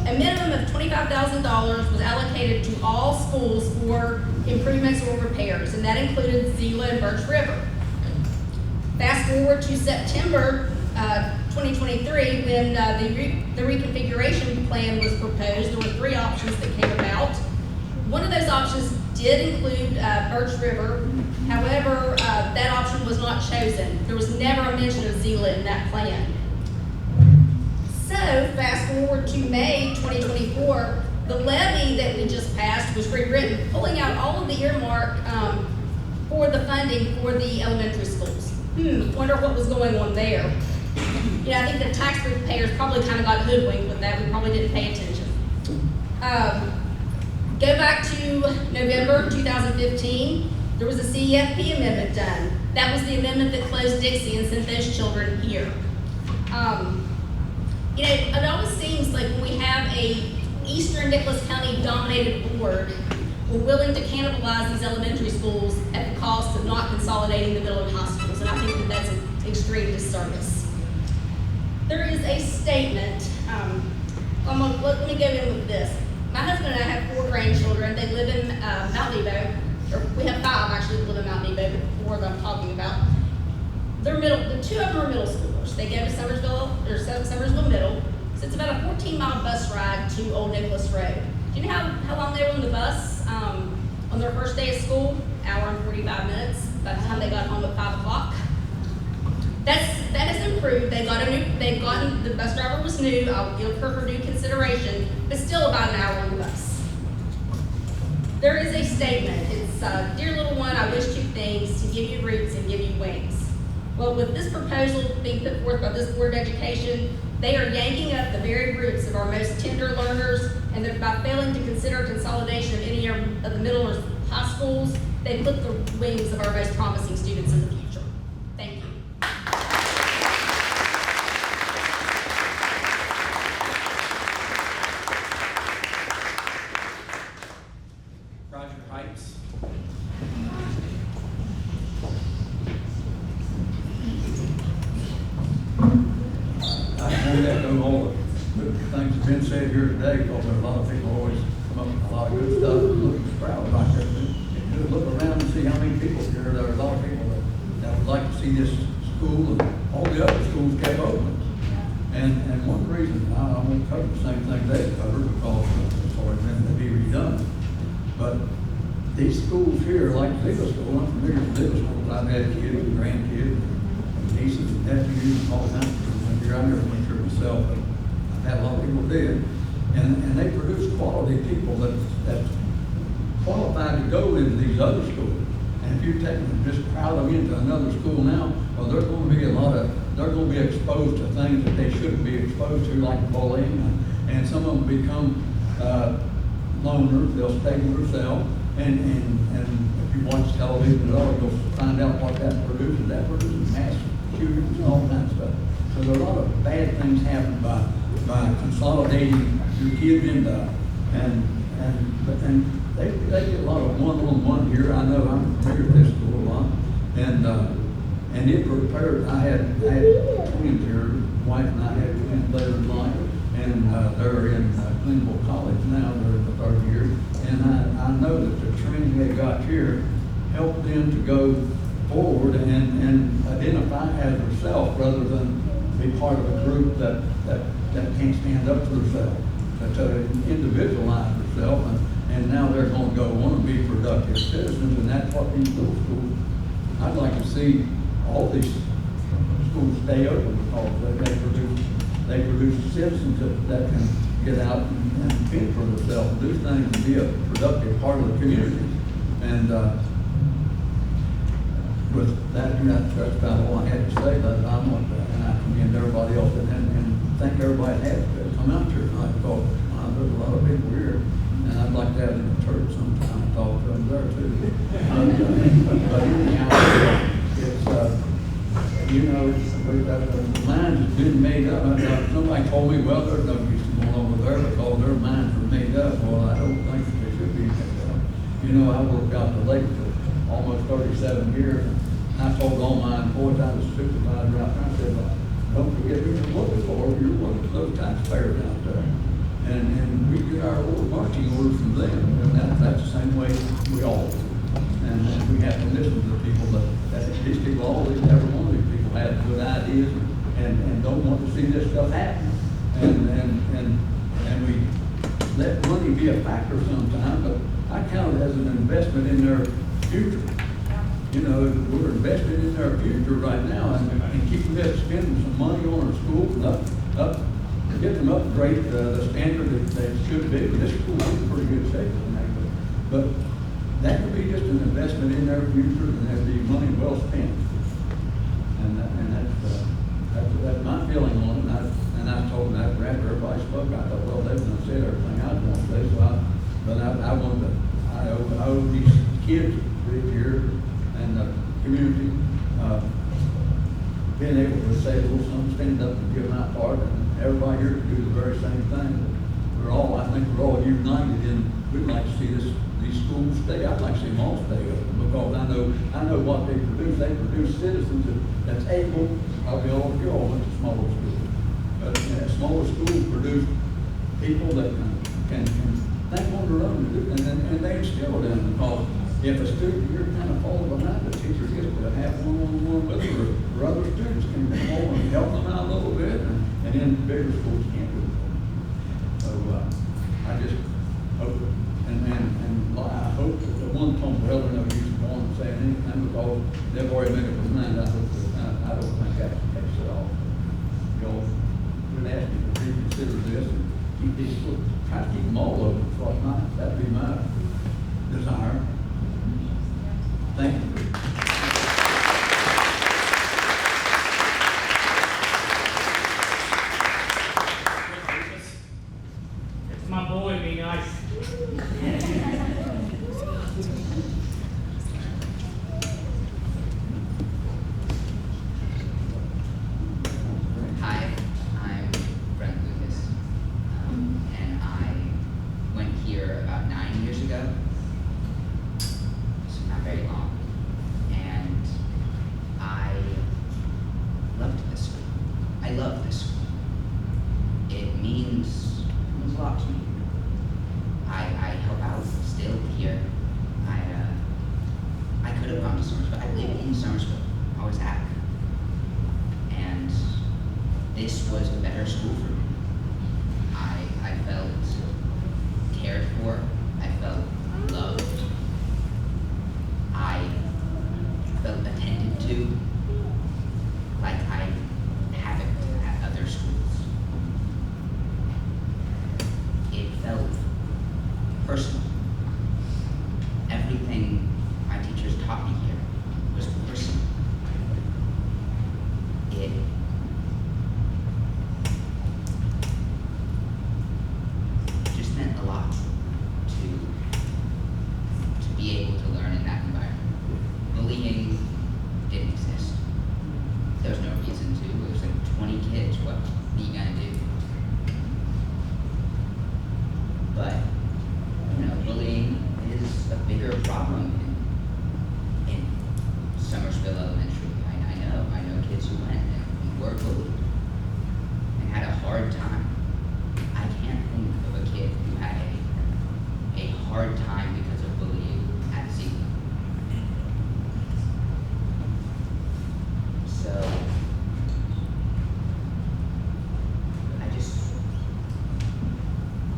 A minimum of $25,000 was allocated to all schools for improvements or repairs, and that included Zela and Birch River. Fast forward to September 2023, when the reconfiguration plan was proposed, there were 3 options that came about. One of those options did include Birch River. However, that option was not chosen. There was never a mention of Zela in that plan. So, fast forward to May 2024, The levy that we just passed was rewritten, pulling out all of the earmark for the funding for the elementary schools. Wonder what was going on there. I think the taxpayers probably kind of got hoodwinked with that. We probably didn't pay attention. Go back to November 2015. There was a CFP amendment done. That was the amendment that closed Dixie and sent those children here. It always seems like when we have a Eastern Nicholas County dominated board, we're willing to cannibalize these elementary schools at the cost of not consolidating the middle and high schools, and I think that that's an extreme disservice. There is a statement, let me go in with this. My husband and I have 4 grandchildren. They live in Mount Nebo. We have 5 actually that live in Mount Nebo, but 4 that I'm talking about. The 2 of them are middle schoolers. They go to Summersville Middle. So it's about a 14-mile bus ride to Old Nicholas Road. Do you know how long they were on the bus on their first day of school? Hour and 45 minutes. By the time they got home at 5 o'clock. That has improved. The bus driver was new. I'll give her due consideration, but still about an hour on the bus. There is a statement. It's, dear little one, I wish 2 things, to give you roots and give you wings. Well, with this proposal being put forth by this Board of Education, they are yanking up the very roots of our most tender learners, and by failing to consider consolidation of any of the middle or high schools, they put the wings of our most promising students in the future. Thank you. Roger Heights. I won't echo all the good things that have been said here today, because there are a lot of people always come up with a lot of good stuff and look proud like that. And just look around and see how many people here. There are a lot of people that would like to see this school and all the other schools kept open. And one reason, I won't cover the same thing they covered because it's already been to be redone. But these schools here, like Zela School, I'm familiar with Zela School. I've had kids and grandkids, and nieces and nephews, and all kinds of people here. I never went through myself, but I've had a lot of people did. And they produce quality people that's qualified to go into these other schools. And if you take them and just crowd them into another school now, well, they're going to be exposed to things that they shouldn't be exposed to, like bullying, and some of them become loners. They'll stay to themselves, and if you watch television at all, you'll find out what that produces. That produces mass shootings and all kinds of stuff. So there are a lot of bad things happen by consolidating your kids into, and they get a lot of one-on-one here. I know I'm familiar with this school a lot, and it prepared. I had twins here. Wife and I had twins later in life, and they're in Glenville College now. They're in the 3rd year, and I know that the training they got here helped them to go forward and identify as themselves rather than be part of a group that can't stand up for themselves, to individualize themselves, and now they're going to go on and be productive citizens, and that's what these little schools. I'd like to see all these schools stay open because they produce citizens that can get out and fend for themselves, and do things, and be a productive part of the community. And with that, that's about all I had to say. But I want to, and I commend everybody else, and thank everybody that has come out here tonight, because there's a lot of people here, and I'd like to have them in church sometime and talk to them there too. But anyhow, the minds have been made up. Somebody told me, well, there's no use going over there because their minds are made up. Well, I don't think they should be made up. I worked out the lake for almost 37 years. And I told all my employees, I was a supervisor out there, I said, well, don't forget who you're working for. You're working for those taxpayers out there. And we get our marching orders from them. And that's the same way we all do. And we have to listen to the people that these people, every one of these people have good ideas and don't want to see this stuff happen. And we let money be a factor sometimes, but I count it as an investment in their future. We're invested in their future right now, and keeping them spending some money on our schools and up get them upgrade the standard that they should be. This school is in pretty good shape in that, but that could be just an investment in their future, and that'd be money well spent. That's my feeling on it. And I told them after everybody spoke, I thought, well, they've done said everything I was going to say, I wanted to, I owe these kids here and the community, being able to say a little something, stand up and give my part, and everybody here to do the very same thing. I think we're all united in, we'd like to see these schools stay. I'd like to see them all stay open, because I know what they produce. They produce citizens that's able, probably all of you all went to smaller schools. But smaller schools produce people that can think on their own, and they instill them, because if a student here kind of falls behind, the teacher gets to have one-on-one with them, or other students can come over and help them out a little bit, and then bigger schools can't do it. So I just hope, and I hope that the one Tom Weller no use going and saying anything, because they've already made up their mind. I hope that I don't think that's the case at all. Y'all would ask me to reconsider this and keep these schools, try to keep them all open for night. That'd be my desire. Thank you. It's my boy, be nice. Hi, I'm Brent Lucas, and I went here about 9 years ago, so not very long, and I loved this school. I love this school. It means a lot to me. I help out still here. I could have gone to Somersville. I live in Somersville. I always have. And this was a better school for me. I felt cared for. I felt loved. I felt attended to like I haven't at other schools. It felt personal. Everything my teachers taught me here was personal. It just meant a lot to be able to learn in that environment. Bullying didn't exist. There was no reason to. It was like 20 kids. What are you gonna do? But bullying is a bigger problem in Somersville Elementary. I know kids who went and were bullied and had a hard time. I can't think of a kid who had a hard time because of bullying at Zela. So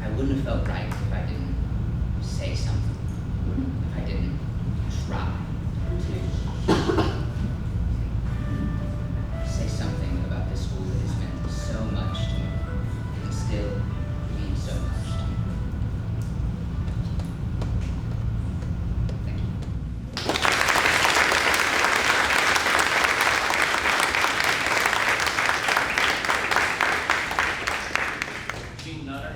I wouldn't have felt right if I didn't say something, if I didn't try to say something about this school that has meant so much to me and still means so much to me. Thank you. Gene Nutter.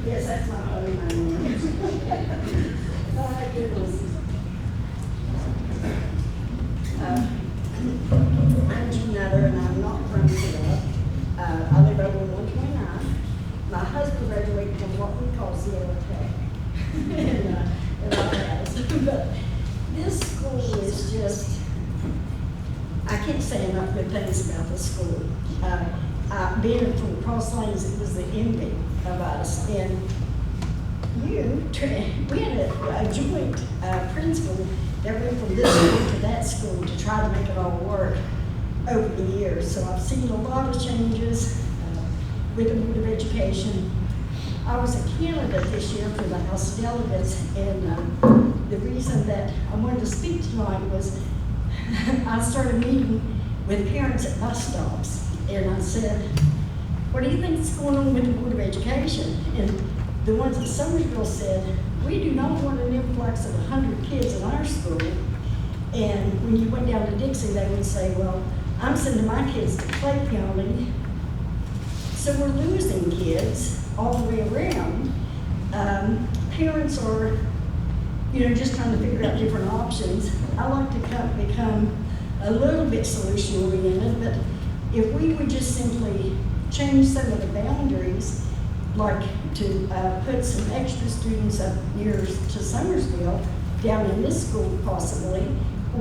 Yes, that's my phone. My goodness. I'm Jean Nutter, and I'm not from Zela. I live over 129. My husband graduated from what we call Zela Tech. in our house. But this school is just, I can't say enough good things about this school. Being from Cross Lanes, it was the envy of us. And we had a joint principal that went from this school to that school to try to make it all work over the years. So I've seen a lot of changes with the Board of Education. I was a candidate this year for the House of Delegates, and the reason that I wanted to speak tonight was I started meeting with parents at bus stops, and I said, what do you think is going on with the Board of Education? And the ones at Summersville said, we do not want an influx of 100 kids in our school. And when you went down to Dixie, they would say, well, I'm sending my kids to Clay County. So we're losing kids all the way around. Parents are, just trying to figure out different options. I like to become a little bit solution oriented, but if we would just simply change some of the boundaries, like to put some extra students up near to Summersville, down in this school possibly,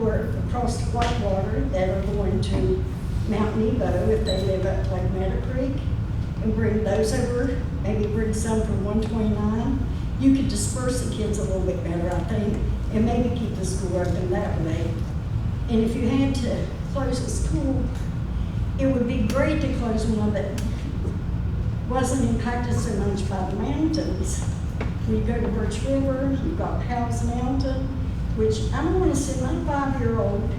or across to Whitewater that are going to Mount Nebo if they live up like Meadow Creek, and bring those over, maybe bring some from 129. You could disperse the kids a little bit better, I think, and maybe keep the school open that way. And if you had to close a school, it would be great to close one that wasn't impacted so much by the mountains. When you go to Birch River, you've got Powell's Mountain, which I don't want to send my 5-year-old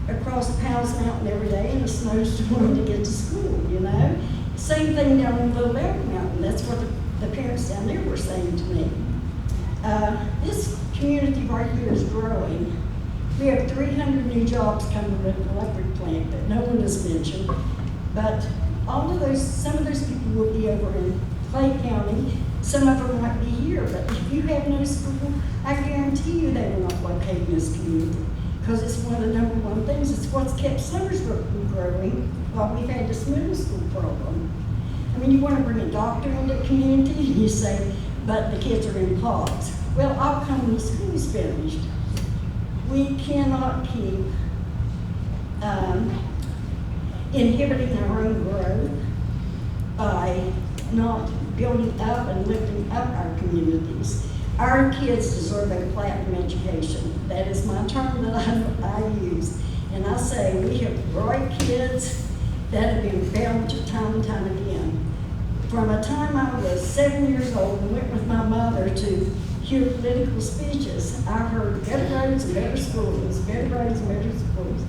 across Powell's Mountain every day in a snowstorm to get to school, Same thing down in Little Elk Mountain. That's what the parents down there were saying to me. This community right here is growing. We have 300 new jobs coming to the electric plant that no one has mentioned. But some of those people will be over in Clay County. Some of them might be here, but if you have no school, I guarantee you they will not locate in this community. Because it's one of the number one things. It's what's kept Summersville from growing while we've had this middle school problem. I mean, you want to bring a doctor into the community, and you say, but the kids are in pods. Well, I'll come when the school's finished. We cannot keep inhibiting our own growth by not building up and lifting up our communities. Our kids deserve a platinum education. That is my term that I use. And I say we have bright kids that have been failed time and time again. From a time I was 7 years old and went with my mother to hear political speeches, I heard better roads and better schools, better roads and better schools.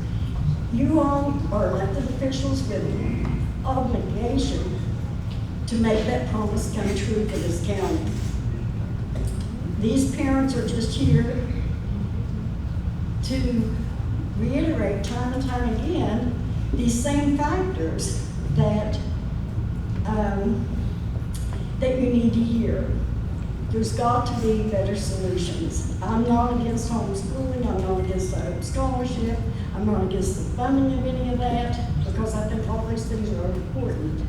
You all are elected officials with an obligation to make that promise come true for this county. These parents are just here to reiterate time and time again these same factors that that you need to hear. There's got to be better solutions. I'm not against homeschooling, I'm not against the Hope Scholarship, I'm not against the funding of any of that, because I think all these things are important.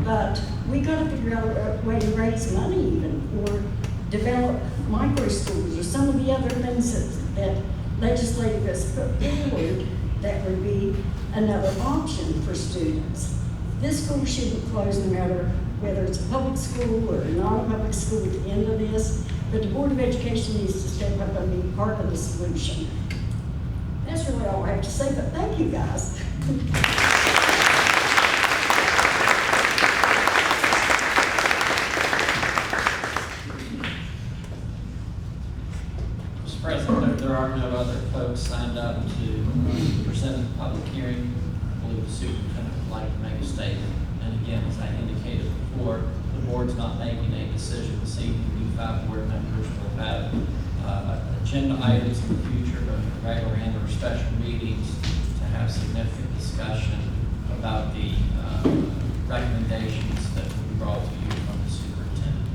But we got to figure out a way to raise money even, or develop micro schools, or some of the other things that legislative has put forward that would be another option for students. This school shouldn't close no matter whether it's a public school or not a public school at the end of this, but the Board of Education needs to step up and be part of the solution. That's really all I have to say, but thank you guys. Mr. President, there are no other folks signed up to present at the public hearing. I believe the superintendent would like to make a statement. And again, as I indicated before, the board's not making a decision this evening. You 5 board members will have agenda items in the future, both regular and or special meetings, to have significant discussion about the recommendations that will be brought to you from the superintendent.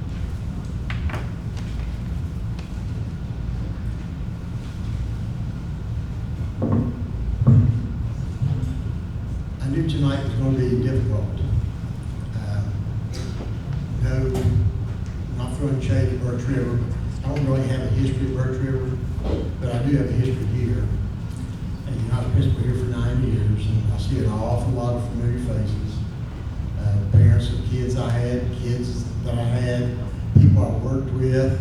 I knew tonight was going to be difficult. No, not throwing shade at Birch River. I don't really have a history at Birch River, but I do have a history here. And I was principal here for 9 years, and I see an awful lot of familiar faces. Parents of kids I had, kids that I had, people I worked with.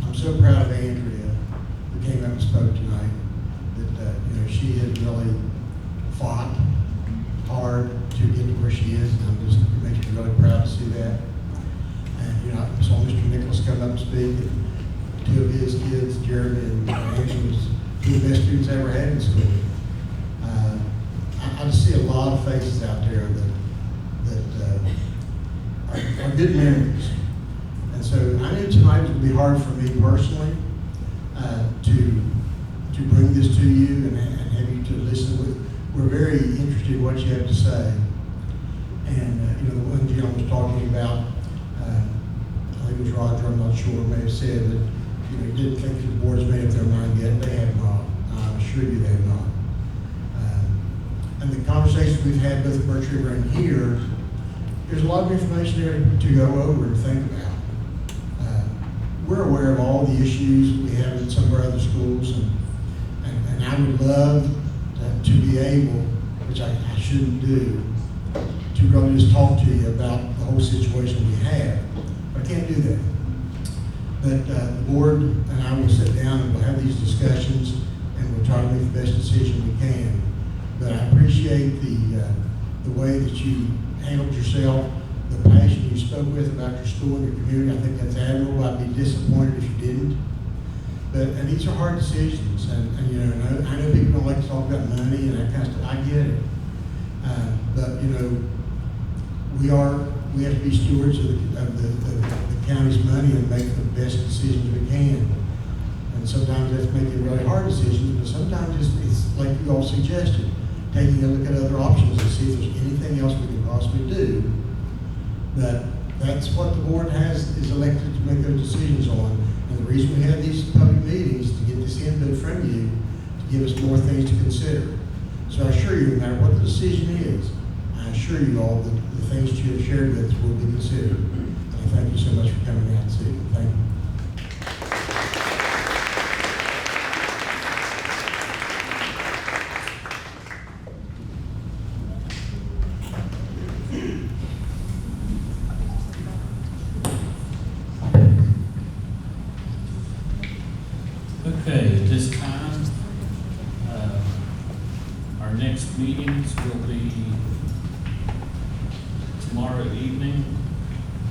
I'm so proud of Andrea, who came up and spoke tonight, that she has really fought hard to get to where she is, and it makes me really proud to see up and speak. And two of his kids, Jared and Angela, was two of the best students I ever had in school. I just see a lot of faces out there that are good memories. And so I knew tonight was going to be hard for me personally to bring this to you and have you to listen with. We're very interested in what you have to say. And you know, the one Jim was talking about, I think it was Roger, I'm not sure, may have said that you know, he didn't think the board's made up their mind yet. They have not. I assure you they have not. And the conversations we've had both at Birch River and here, there's a lot of information there to go over and think about. We're aware of all the issues we have in some of our other schools, and I would love to be able, which I shouldn't do, to really just talk to you about the whole situation we have. But I can't do that. But the board and I will sit down and we'll have these discussions, and we'll try to make the best decision we can. But I appreciate the way that you handled yourself, the passion you spoke with about your school and your community. I think that's admirable. I'd be disappointed if you didn't. And these are hard decisions, and you know, I know people don't like to talk about money and that kind of stuff. I get it. But you know, we have to be stewards of the county's money and make the best decisions we can. And sometimes that's making really hard decisions, but sometimes it's like you all suggested, taking a look at other options and see if there's anything else we can possibly do. But that's what the board is elected to make those decisions on. And the reason we have these public meetings is to get this input from you, to give us more things to consider. So I assure you, no matter what the decision is, I assure you all that the things you have shared with us will be considered. And I thank you so much for coming out this evening. Thank you. Okay, at this time, our next meetings will be tomorrow evening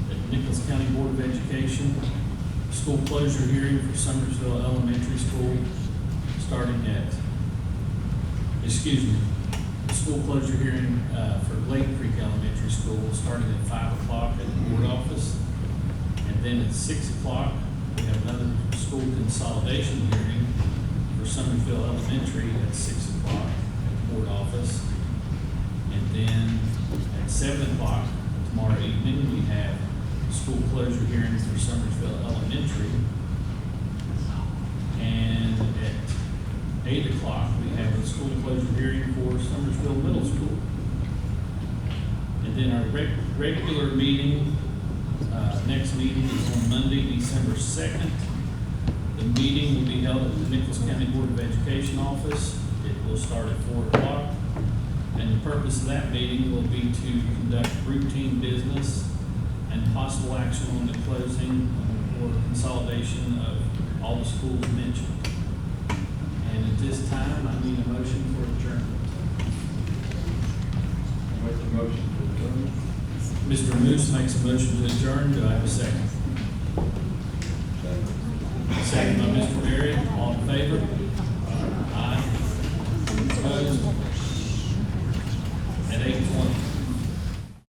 at Nicholas County Board of Education, school closure hearing for Summersville Elementary School starting at, the school closure hearing for Lake Creek Elementary School starting at 5 o'clock at the board office. And then at 6 o'clock, we have another school consolidation hearing for Summersville Elementary at 6 o'clock at the board office. And then at 7 o'clock tomorrow evening, we have school closure hearings for Summersville Elementary. And at 8 o'clock, we have a school closure hearing for Summersville Middle School. And then our regular meeting, next meeting is on Monday, December 2nd. The meeting will be held at the Nicholas County Board of Education office. It will start at 4 o'clock. And the purpose of that meeting will be to conduct routine business and possible action on the closing or consolidation of all the schools mentioned. And at this time, I need a motion for adjournment. Make the motion to adjourn. Mr. Moose makes a motion to adjourn. Do I have a second? Second by Mr. Berry. All in favor?